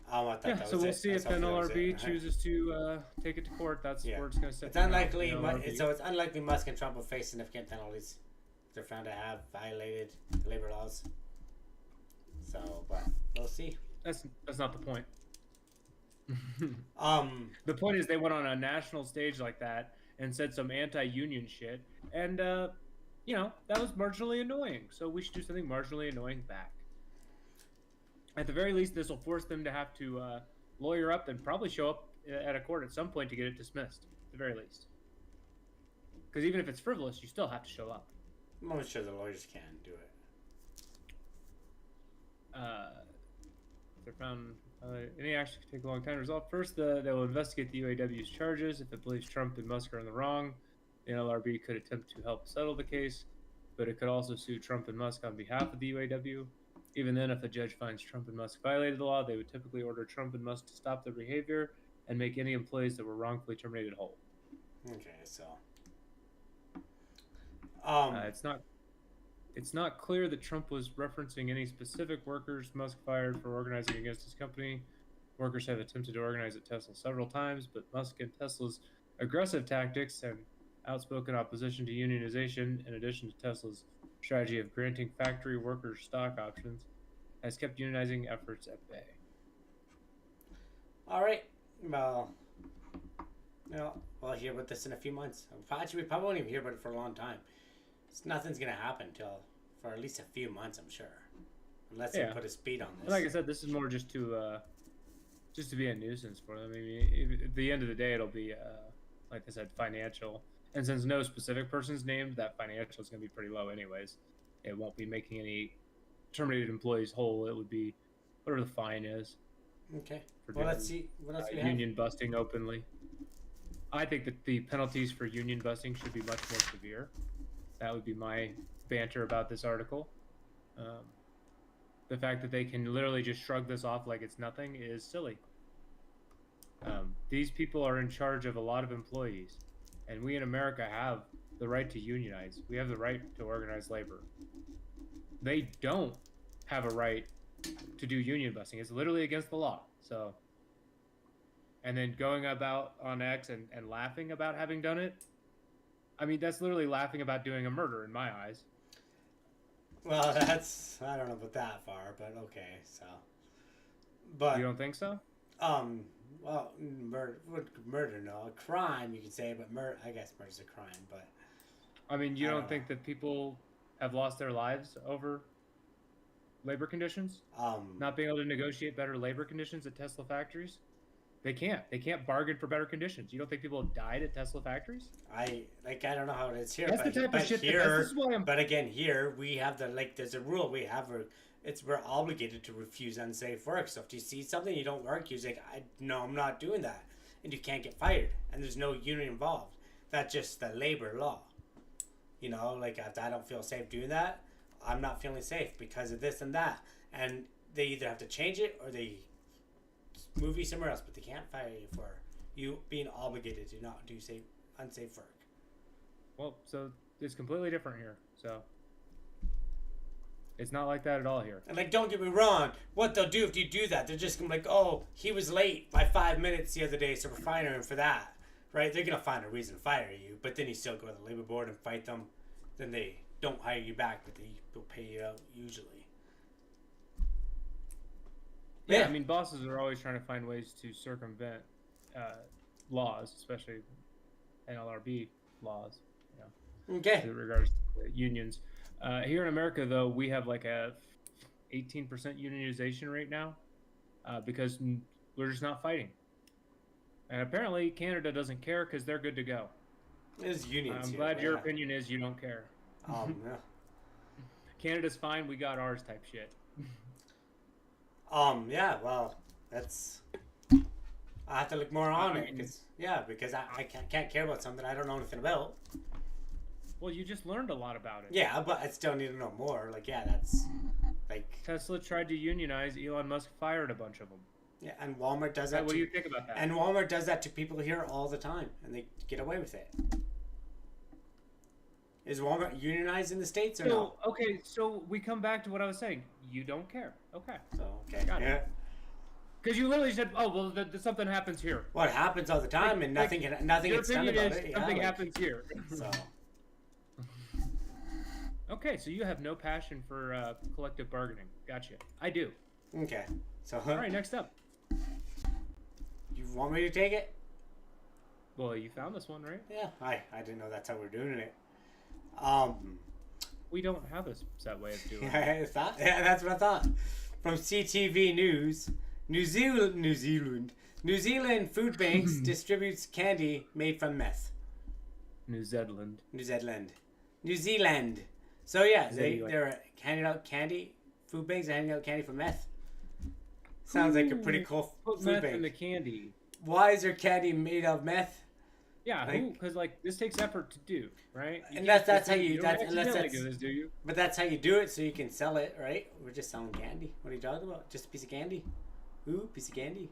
I thought Yeah, that so was we'll it. see I if thought that was NLRB it. chooses to take it to court. That's Yeah. where it's going to set. It's unlikely. NLRB. So it's unlikely Musk and Trump will face significant penalties. They're found to have violated labor laws. So, but we'll see. That's not the point. Um. The point is they went on a national stage like that and said some anti-union shit, and you know, that was marginally annoying. So we should do something marginally annoying back. At the very least, this will force them to have to lawyer up and probably show up at a court at some point to get it dismissed. At the very least, because even if it's frivolous, you still have to show up. I'm sure the lawyers can do it. They're found. Any action could take a long time to resolve. First, they will investigate the UAW's charges. If it believes Trump and Musk are in the wrong, the NLRB could attempt to help settle the case, but it could also sue Trump and Musk on behalf of the UAW. Even then, if a judge finds Trump and Musk violated the law, they would typically order Trump and Musk to stop their behavior and make any employees that were wrongfully terminated whole. Okay, so. It's not clear that Trump was referencing any specific workers Musk fired for organizing against his company. Workers have attempted to organize at Tesla several times, but Musk and Tesla's aggressive tactics and outspoken opposition to unionization, in addition to Tesla's strategy of granting factory workers stock options, has kept unionizing efforts at bay. All right. Well, we'll hear about this in a few months. Actually, we probably won't even hear about it for a long time. Nothing's gonna happen for at least a few months, I'm sure, unless they put a speed on this. Like I said, this is more just to be a nuisance for them. I mean, at the end of the day, it'll be like I said, financial. And since no specific person's named, that financial is going to be pretty low anyways. It won't be making any terminated employees whole. It would be whatever the fine is. Okay. Well, let's see what else we have. Union busting openly. I think that the penalties for union busting should be much more severe. That would be my banter about this article. The fact that they can literally just shrug this off like it's nothing is silly. These people are in charge of a lot of employees, and we in America have the right to unionize. We have the right to organize labor. They don't have a right to do union busting. It's literally against the law. So, and then going about on X and laughing about having done it, I mean, that's literally laughing about doing a murder in my eyes. Well, I don't know about that far, but okay, so. But you don't think so? Well, murder, no, a crime you could say, but I guess murder's a crime, but. I mean, you don't think that people have lost their lives over labor conditions? Not being able to negotiate better labor conditions at Tesla factories? They can't bargain for better conditions. You don't think people have died at Tesla factories? I don't know how it is here. That's but, the type but of shit here, this is why I'm... But again, here we have there's a rule we have where we're obligated to refuse unsafe work. So if you see something you don't work, you're like, no, I'm not doing that, and you can't get fired, and there's no union involved. That's just the labor law. You know, like if I don't feel safe doing that, I'm not feeling safe because of this and that, and they either have to change it or they move you somewhere else, but they can't fire you for you being obligated to not do unsafe work. Well, so it's completely different here. So it's not like that at all here. And like, don't get me wrong, what they'll do if you do that, they're just gonna be like, oh, he was late by 5 minutes the other day, so we're firing him for that, right? They're gonna find a reason to fire you, but then you still go to the labor board and fight them. Then they don't hire you back, but they'll pay you out usually. Yeah, I mean, bosses are always trying to find ways to circumvent laws, especially NLRB laws. Okay. In regards to unions. Here in America, though, we have like a 18% unionization rate now because we're just not fighting. And apparently, Canada doesn't care because they're good to go. There's unions. I'm here, glad your opinion is you don't care. Yeah. Canada's fine. We got ours type shit. Yeah. Well, that's. I have to look more on it because I can't care about something I don't know anything about. Well, you just learned a lot about it. Yeah, but I still need to know more. Like, yeah, that's like Tesla tried to unionize. Elon Musk fired a bunch of them. yeah, and Walmart does that. What do you think about that? And Walmart does that to people here all the time, and they get away with it. Is Walmart unionized in the States or no? Okay, so we come back to what I was saying. You don't care. Okay. So okay, Got it. yeah. Because you literally said, "Oh, well, something happens here." Well, it happens all the time, and nothing your gets done opinion about is it. something happens here. So Okay, so you have no passion for collective bargaining. Gotcha. I do. okay, so All right, next up. you want me to take it? Well, you found this one, right? Yeah, I didn't know that's how we're doing it. We don't have a set way of doing it. Yeah, that's what I thought. From CTV News, New Zealand food banks distributes candy made from meth. New Zealand. New Zealand. So yeah, they're handing out candy. Food banks are handing out candy from meth. Sounds like a pretty cool Put food meth bank. in the candy. Why is there candy made of meth? Yeah, Like- because this takes effort to do, right? And that's how you. don't That's accidentally do this, do you? But that's how you do it, so you can sell it, right? We're just selling candy. What are you talking about? Just a piece of candy? Ooh, piece of candy.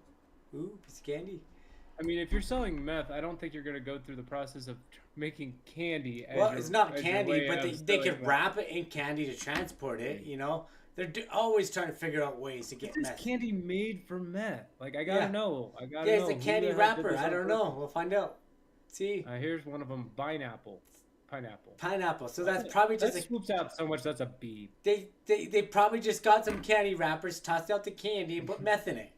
Ooh, piece of candy. I mean, if you're selling meth, I don't think you're gonna go through the process of making candy. Well, it's not as your candy, way but of they selling could meth. wrap it in candy to transport it. You know, they're always trying to figure out ways to get It's meth. candy made from meth. Like I gotta Yeah. know. I gotta Yeah, know. it's a who candy the hell did wrapper. this I on don't purpose. know. We'll find out. See, Here's one of them. Pineapple. pineapple. So that's probably just that swoops out so much. That's a B. they probably just got some candy wrappers, tossed out the candy, and put meth in it.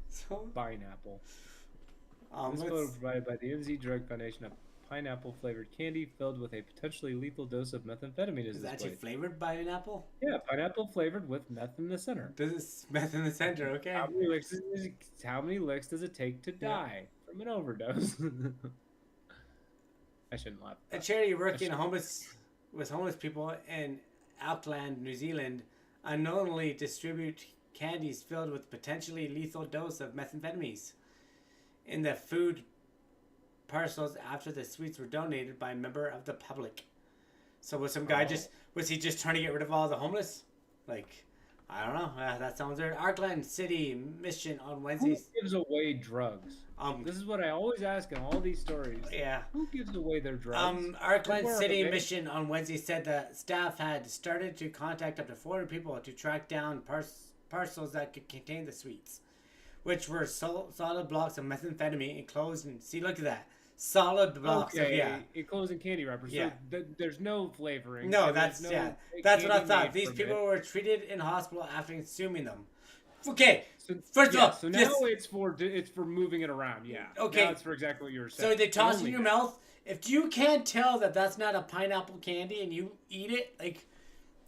So Pineapple. This let's- photo provided by the NZ Drug Foundation of pineapple flavored candy filled with a potentially lethal dose of methamphetamine is is it actually displayed. flavored pineapple? Yeah, pineapple flavored with meth in the center. Does it meth in the center? Okay. How many licks does it take to die from an overdose? I shouldn't laugh. A charity working with homeless people in Auckland, New Zealand, unknowingly distribute candies filled with potentially lethal dose of methamphetamines in the food parcels after the sweets were donated by a member of the public. So was some guy was he just trying to get rid of all the homeless? Like, I don't know. That sounds weird. Auckland City Mission on Who Wednesdays. gives away drugs? This is what I always ask in all these stories. Yeah. Who gives away their drugs? Auckland Where are City they? Mission on Wednesday said that staff had started to contact up to 400 people to track down parcels that could contain the sweets, which were solid blocks of methamphetamine enclosed in. See, look at that. Solid blocks. Okay, Yeah. enclosing candy wrappers. Yeah. So there's no flavoring. No, and that's there's no That's what I candy thought. made These from people it. were treated in hospital after consuming them. Okay. So, First of all, so now it's for moving it around. Yeah. Okay. Now it's for exactly what you were saying. So they toss it in Only your that. mouth. If you can't tell that that's not a pineapple candy and you eat it, like,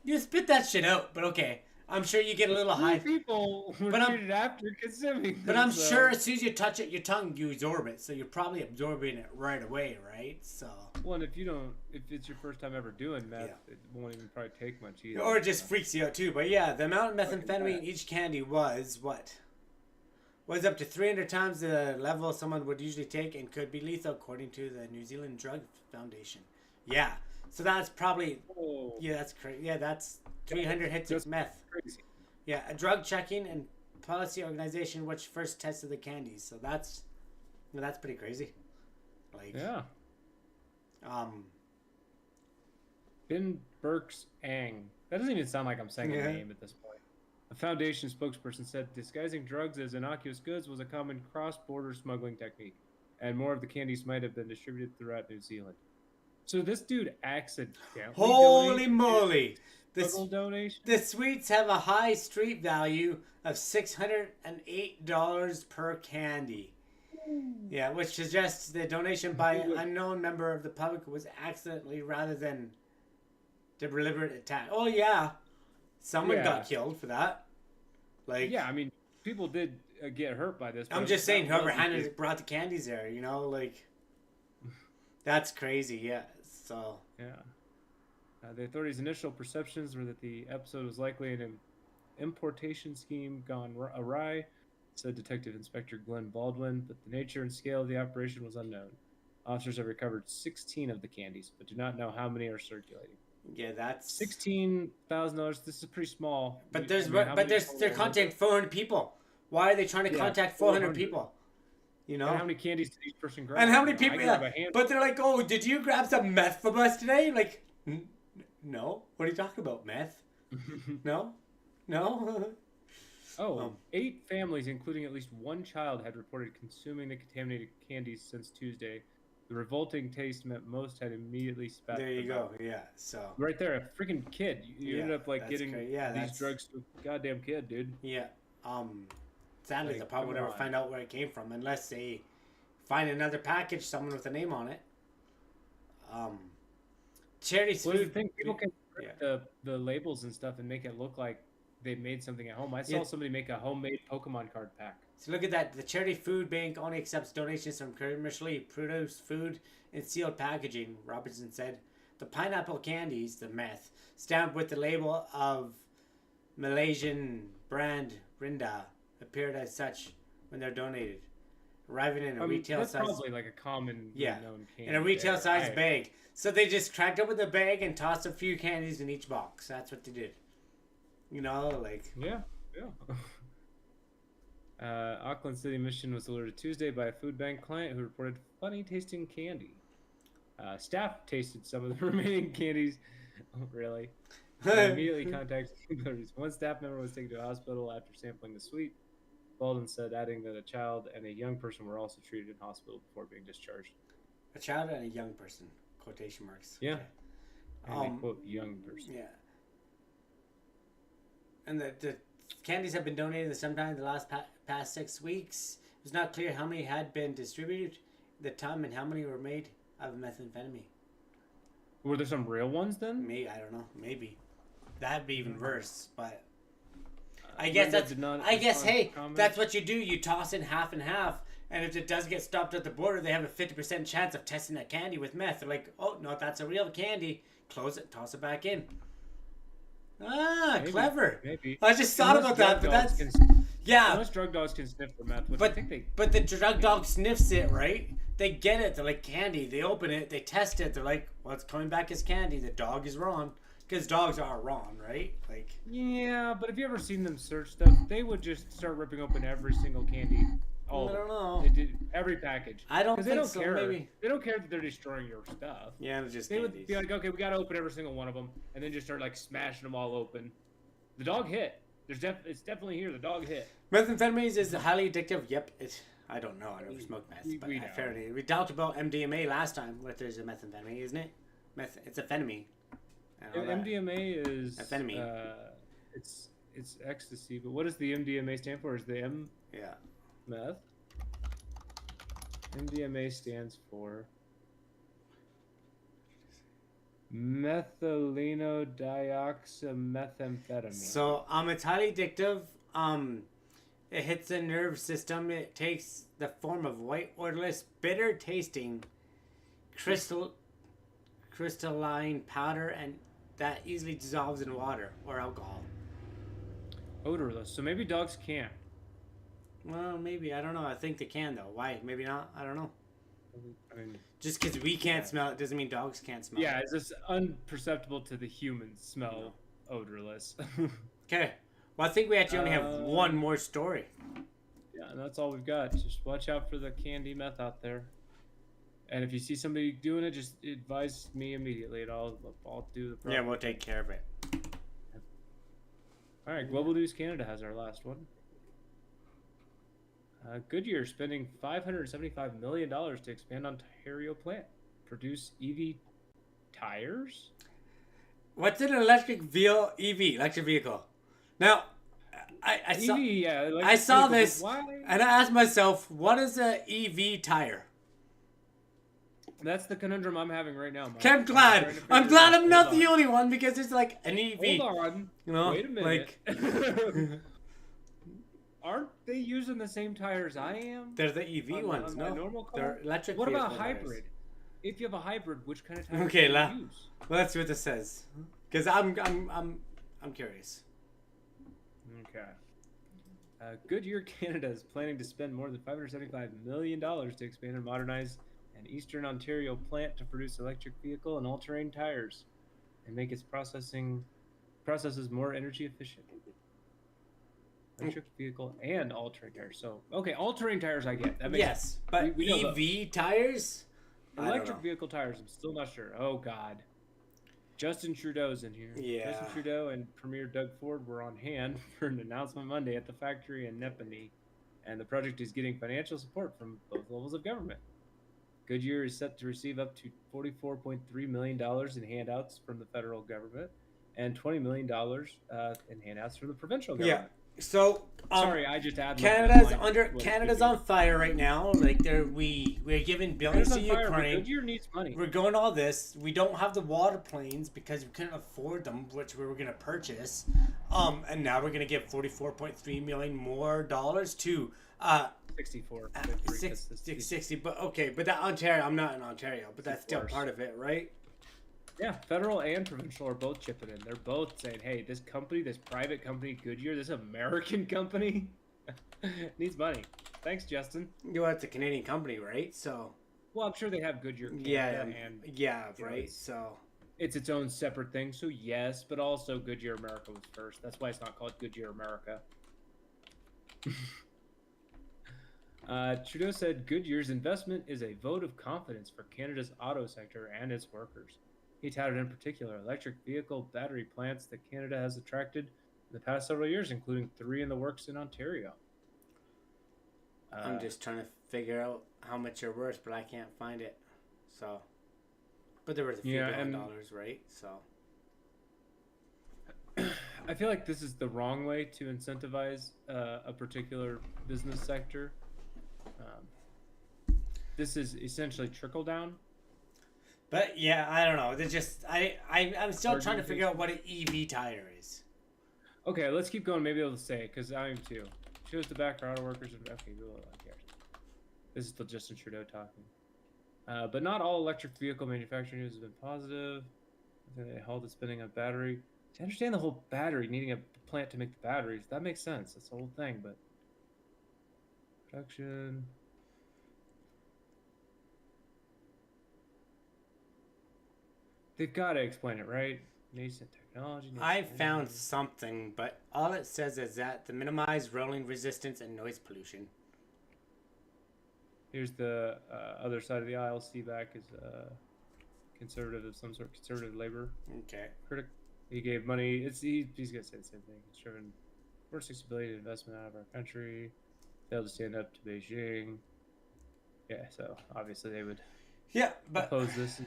you spit that shit out. But okay, I'm sure you get a little high. People were But I'm- treated after consuming. But them, I'm so- sure as soon as you touch it, your tongue, you absorb it. So you're probably absorbing it right away, right? So. Well, and if it's your first time ever doing meth, it won't even probably take much either. Or it just freaks you out too. But yeah, the amount of methamphetamine in that. each candy was what? Was up to 300 times the level someone would usually take and could be lethal, according to the New Zealand Drug Foundation. Yeah. So that's probably. Whoa, Yeah, that's crazy. Yeah, that's 300 hits of Just- meth. crazy. Yeah, a drug checking and policy organization which first tested the candies. So that's pretty crazy. Like, Yeah. um, Ben Burks Ang. That doesn't even sound like I'm saying Yeah. a name at this point. A foundation spokesperson said disguising drugs as innocuous goods was a common cross-border smuggling technique, and more of the candies might have been distributed throughout New Zealand. So this dude accidentally Holy donated moly! total donation. The sweets have a high street value of $608 per candy. Yeah, which suggests the donation by an unknown member of the public was accidentally rather than deliberate attack. Oh yeah, someone got killed for that. Like, Yeah, I mean, people did get hurt by this. I'm but just saying, that whoever wasn't brought the candies there, you know, like, that's crazy. Yeah. So. Yeah. The authorities' initial perceptions were that the episode was likely an importation scheme gone awry, said Detective Inspector Glenn Baldwin, but the nature and scale of the operation was unknown. Officers have recovered 16 of the candies, but do not know how many are circulating. Yeah, that's $16,000. This is pretty small. But they're contacting 400 people. Why are they trying to contact 400 people? You know? And how many candies did each person grab? And how many people? Yeah. But they're like, oh, did you grab some meth from us today? Like, no. What are you talking about? Meth? No? 8 families, including at least one child, had reported consuming the contaminated candies since Tuesday. The revolting taste meant most had immediately spat. There you them go. out. Yeah. So. Right there, a freaking kid. You ended up like getting these drugs to a goddamn kid, dude. Yeah. Sadly, Like, they'll probably never find out where it came from unless they find another package, someone with a name on it. Charity. What do you think? People can print the labels and stuff and make it look like they made something at home. I saw somebody make a homemade Pokemon card pack. So look at that. The Charity Food Bank only accepts donations from commercially produced food in sealed packaging, Robertson said. The pineapple candies, the meth, stamped with the label of Malaysian brand Rinda, appeared as such when they're donated, arriving in a retail that's size. Probably like a common known candy. In a retail size bag. So they just cracked open the bag and tossed a few candies in each box. That's what they did. You know, like. Yeah. Auckland City Mission was alerted Tuesday by a food bank client who reported funny tasting candy. Staff tasted some of the remaining candies. Oh, really? Immediately contacted authorities. One staff member was taken to a hospital after sampling the sweet. Baldwin said, adding that a child and a young person were also treated in hospital before being discharged. A child and a young person, quotation marks. Yeah. Okay. And quote, young person. Yeah. And the candies have been donated sometime in the last past 6 weeks. It was not clear how many had been distributed at the time and how many were made of methamphetamine. Were there some real ones then? Maybe, I don't know. Maybe. That'd be even worse, but I guess that's what you do. You toss in half and half, and if it does get stopped at the border, they have a 50% chance of testing that candy with meth. They're like, oh no, that's a real candy. Close it, toss it back in. Maybe, clever. Maybe. I just thought about that, but that's most drug dogs can sniff for meth, which I think they. But the drug dog sniffs it, right? They get it. They're like candy. They open it. They test it. They're like, well, it's coming back as candy. The dog is wrong. Because dogs are wrong, right? Like. Yeah, but have you ever seen them search stuff? They would just start ripping open every single candy. I don't know. They did every package. I don't think they don't so. care. Maybe They don't care that they're destroying your stuff. Yeah, it's just they candies. would be like, okay, we got to open every single one of them, and then just start like smashing them all open. The dog hit. It's definitely here. The dog hit. Methamphetamines is highly addictive. Yep. I don't know. I never smoked meth. But we know. We talked about MDMA last time. What there's a methamphetamine, isn't it? It's a phetamine. MDMA is amphetamine. It's ecstasy, but what does the MDMA stand for? Is the M? Yeah. Meth. MDMA stands for methylenodioxymethamphetamine. So it's highly addictive. It hits the nerve system. It takes the form of white, odorless, bitter tasting crystalline powder, and that easily dissolves in water or alcohol. Odorless. So maybe dogs can't. Well, maybe. I don't know. I think they can, though. Why? Maybe not. I don't know. I mean, just because we can't smell it doesn't mean dogs can't smell it. Yeah, it's just unperceptible to the humans. Smell odorless. Okay. Well, I think we actually only have one more story. Yeah, and that's all we've got. Just watch out for the candy meth out there. And if you see somebody doing it, just advise me immediately, and I'll do the problem. Yeah, we'll take care of it. All right, Global News Canada has our last one. Goodyear spending $575 million to expand Ontario plant, produce EV tires? What's an electric electric vehicle? Now, I saw EV, yeah. I saw vehicle, this, but why? and I asked myself, what is a EV tire? That's the conundrum I'm having right now, Mike. Okay, I'm glad I'm not the only one, because it's like an EV. Hold on. You know, wait a minute. like Aren't they using the same tires I am? they're the EV ones. On my No, normal car? they're electric. What about vehicle tires. hybrid? If you have a hybrid, which kind of tires Okay, do you use? well, let's see what this says, because I'm curious. Okay. Goodyear Canada is planning to spend more than $575 million to expand and modernize an Eastern Ontario plant to produce electric vehicle and all-terrain tires and make its processes more energy efficient. Electric vehicle and all-terrain tires. So, okay, all-terrain tires I get. That makes sense. But we know EV tires? electric vehicle tires, I'm still not sure. Oh, God. Justin Trudeau's in here. Yeah. Justin Trudeau and Premier Doug Ford were on hand for an announcement Monday at the factory in Nepani, and the project is getting financial support from both levels of government. Goodyear is set to receive up to $44.3 million in handouts from the federal government and $20 million in handouts from the provincial government. Yeah. So Sorry, I just added. Canada's on fire right now. Like we're giving billions to Ukraine. Goodyear needs money. We're going all this. We don't have the water planes because we couldn't afford them, which we were gonna purchase. And now we're gonna give $44.3 million more dollars to 64. 60. But okay, but that Ontario. I'm not in Ontario, but that's still part of it, right? Yeah, federal and provincial are both chipping in. They're both saying, hey, this company, this private company, Goodyear, this American company, needs money. Thanks, Justin. You know, it's a Canadian company, right? So. Well, I'm sure they have Goodyear Canada right. So. It's its own separate thing, so yes, but also Goodyear America was first. That's why it's not called Goodyear America. Trudeau said Goodyear's investment is a vote of confidence for Canada's auto sector and its workers. He touted in particular electric vehicle battery plants that Canada has attracted in the past several years, including 3 in the works in Ontario. I'm just trying to figure out how much they're worth, but I can't find it. So, but they're worth a few billion dollars, right? So, I feel like this is the wrong way to incentivize a particular business sector. This is essentially trickle down. But yeah, I don't know. They're just I'm still trying to figure out what an EV tire is. Okay, let's keep going. Maybe they'll say, because I am too. Shows the back for auto workers. Okay, this is still Justin Trudeau talking. But not all electric vehicle manufacturing news has been positive. They halted spending on battery. To understand the whole battery, needing a plant to make the batteries, that makes sense. That's the whole thing. But production. They've got to explain it, right? Nascent technology. I found something, but all it says is that to minimize rolling resistance and noise pollution. Here's the other side of the aisle. Seaback is conservative of some sort, conservative labor. Okay. Critic. He gave money. He's gonna say the same thing. He's driven $460 billion investment out of our country. Failed to stand up to Beijing. Yeah, so obviously they would. Yeah, but oppose this.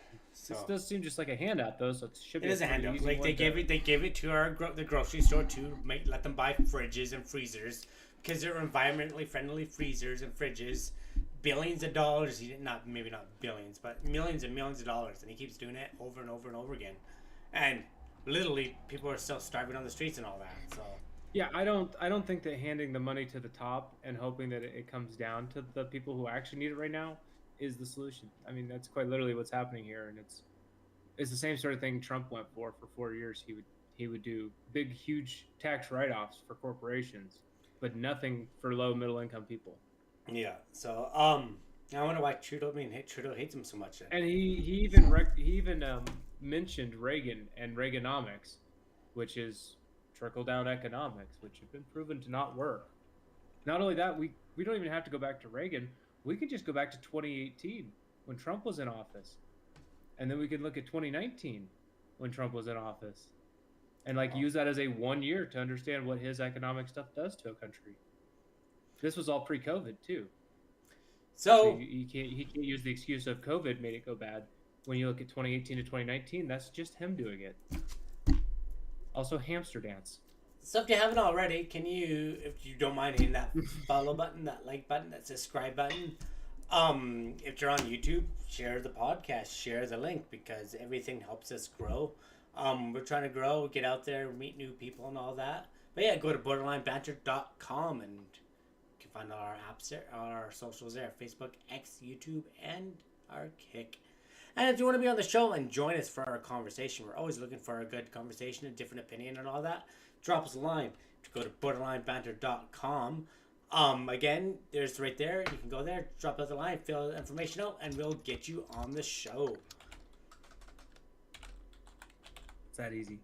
This does seem just like a handout, though. So it should be. It is a handout. Like they gave it to the grocery store to let them buy fridges and freezers because they're environmentally friendly freezers and fridges. Billions of dollars. Maybe not billions, but millions and millions of dollars, and he keeps doing it over and over and over again. And literally, people are still starving on the streets and all that. So. Yeah, I don't think that handing the money to the top and hoping that it comes down to the people who actually need it right now is the solution. I mean, that's quite literally what's happening here, and it's the same sort of thing Trump went for 4 years. He would do big, huge tax write-offs for corporations, but nothing for low, middle-income people. Yeah. So, I wonder why Trudeau hates him so much. And he even mentioned Reagan and Reaganomics, which is trickle-down economics, which have been proven to not work. Not only that, we don't even have to go back to Reagan. We could just go back to 2018 when Trump was in office. And then we could look at 2019 when Trump was in office. And use that as a 1 year to understand what his economic stuff does to a country. This was all pre-COVID too. So he can't use the excuse of COVID made it go bad. when you look at 2018 to 2019, that's just him doing it. Also, hamster dance. So if you haven't already, can you, if you don't mind hitting that follow button, that like button, that subscribe button. If you're on YouTube, share the podcast, share the link, because everything helps us grow. We're trying to grow, get out there, meet new people and all that. But yeah, go to borderlinebanter.com and you can find all our apps there, all our socials there, Facebook, X, YouTube, and our Kick. And if you want to be on the show and join us for our conversation, we're always looking for a good conversation, a different opinion and all that. Drop us a line. Go to borderlinebanter.com. Again, there's right there. You can go there, drop us a line, fill the information out, and we'll get you on the show. It's that easy.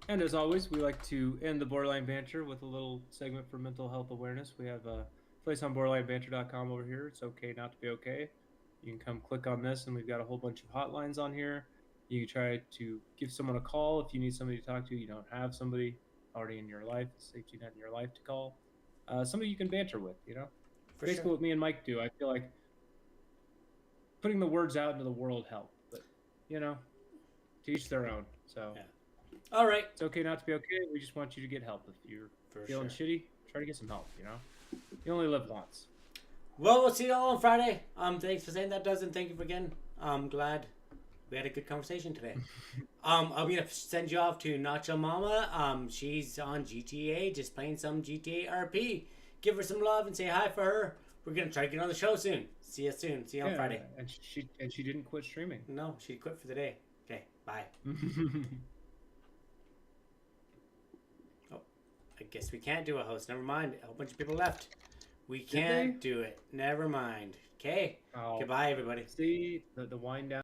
And as always, we like to end the Borderline Banter with a little segment for mental health awareness. We have a place on borderlinebanter.com over here. It's okay not to be okay. You can come click on this, and we've got a whole bunch of hotlines on here. You can try to give someone a call if you need somebody to talk to. You don't have somebody already in your life, safety net in your life to call. Somebody you can banter with, you know? For Basically sure. what me and Mike do. I feel like putting the words out into the world help. But, you know, to each their own. So Yeah. All right. it's okay not to be okay. We just want you to get help. If you're For feeling sure. shitty, try to get some help, you know? You only live once. Well, we'll see you all on Friday. Thanks for saying that, Dozen. Thank you for again. I'm glad we had a good conversation today. I'm gonna send you off to Nacho Mama. She's on GTA, just playing some GTA RP. Give her some love and say hi for her. We're gonna try to get on the show soon. See you soon. See you on Friday. And she didn't quit streaming. No, she quit for the day. Okay, bye. Oh, I guess we can't do a host. Never mind. A whole bunch of people left. We can't do it. Never mind. Okay. Oh. Goodbye, everybody. See the wind down.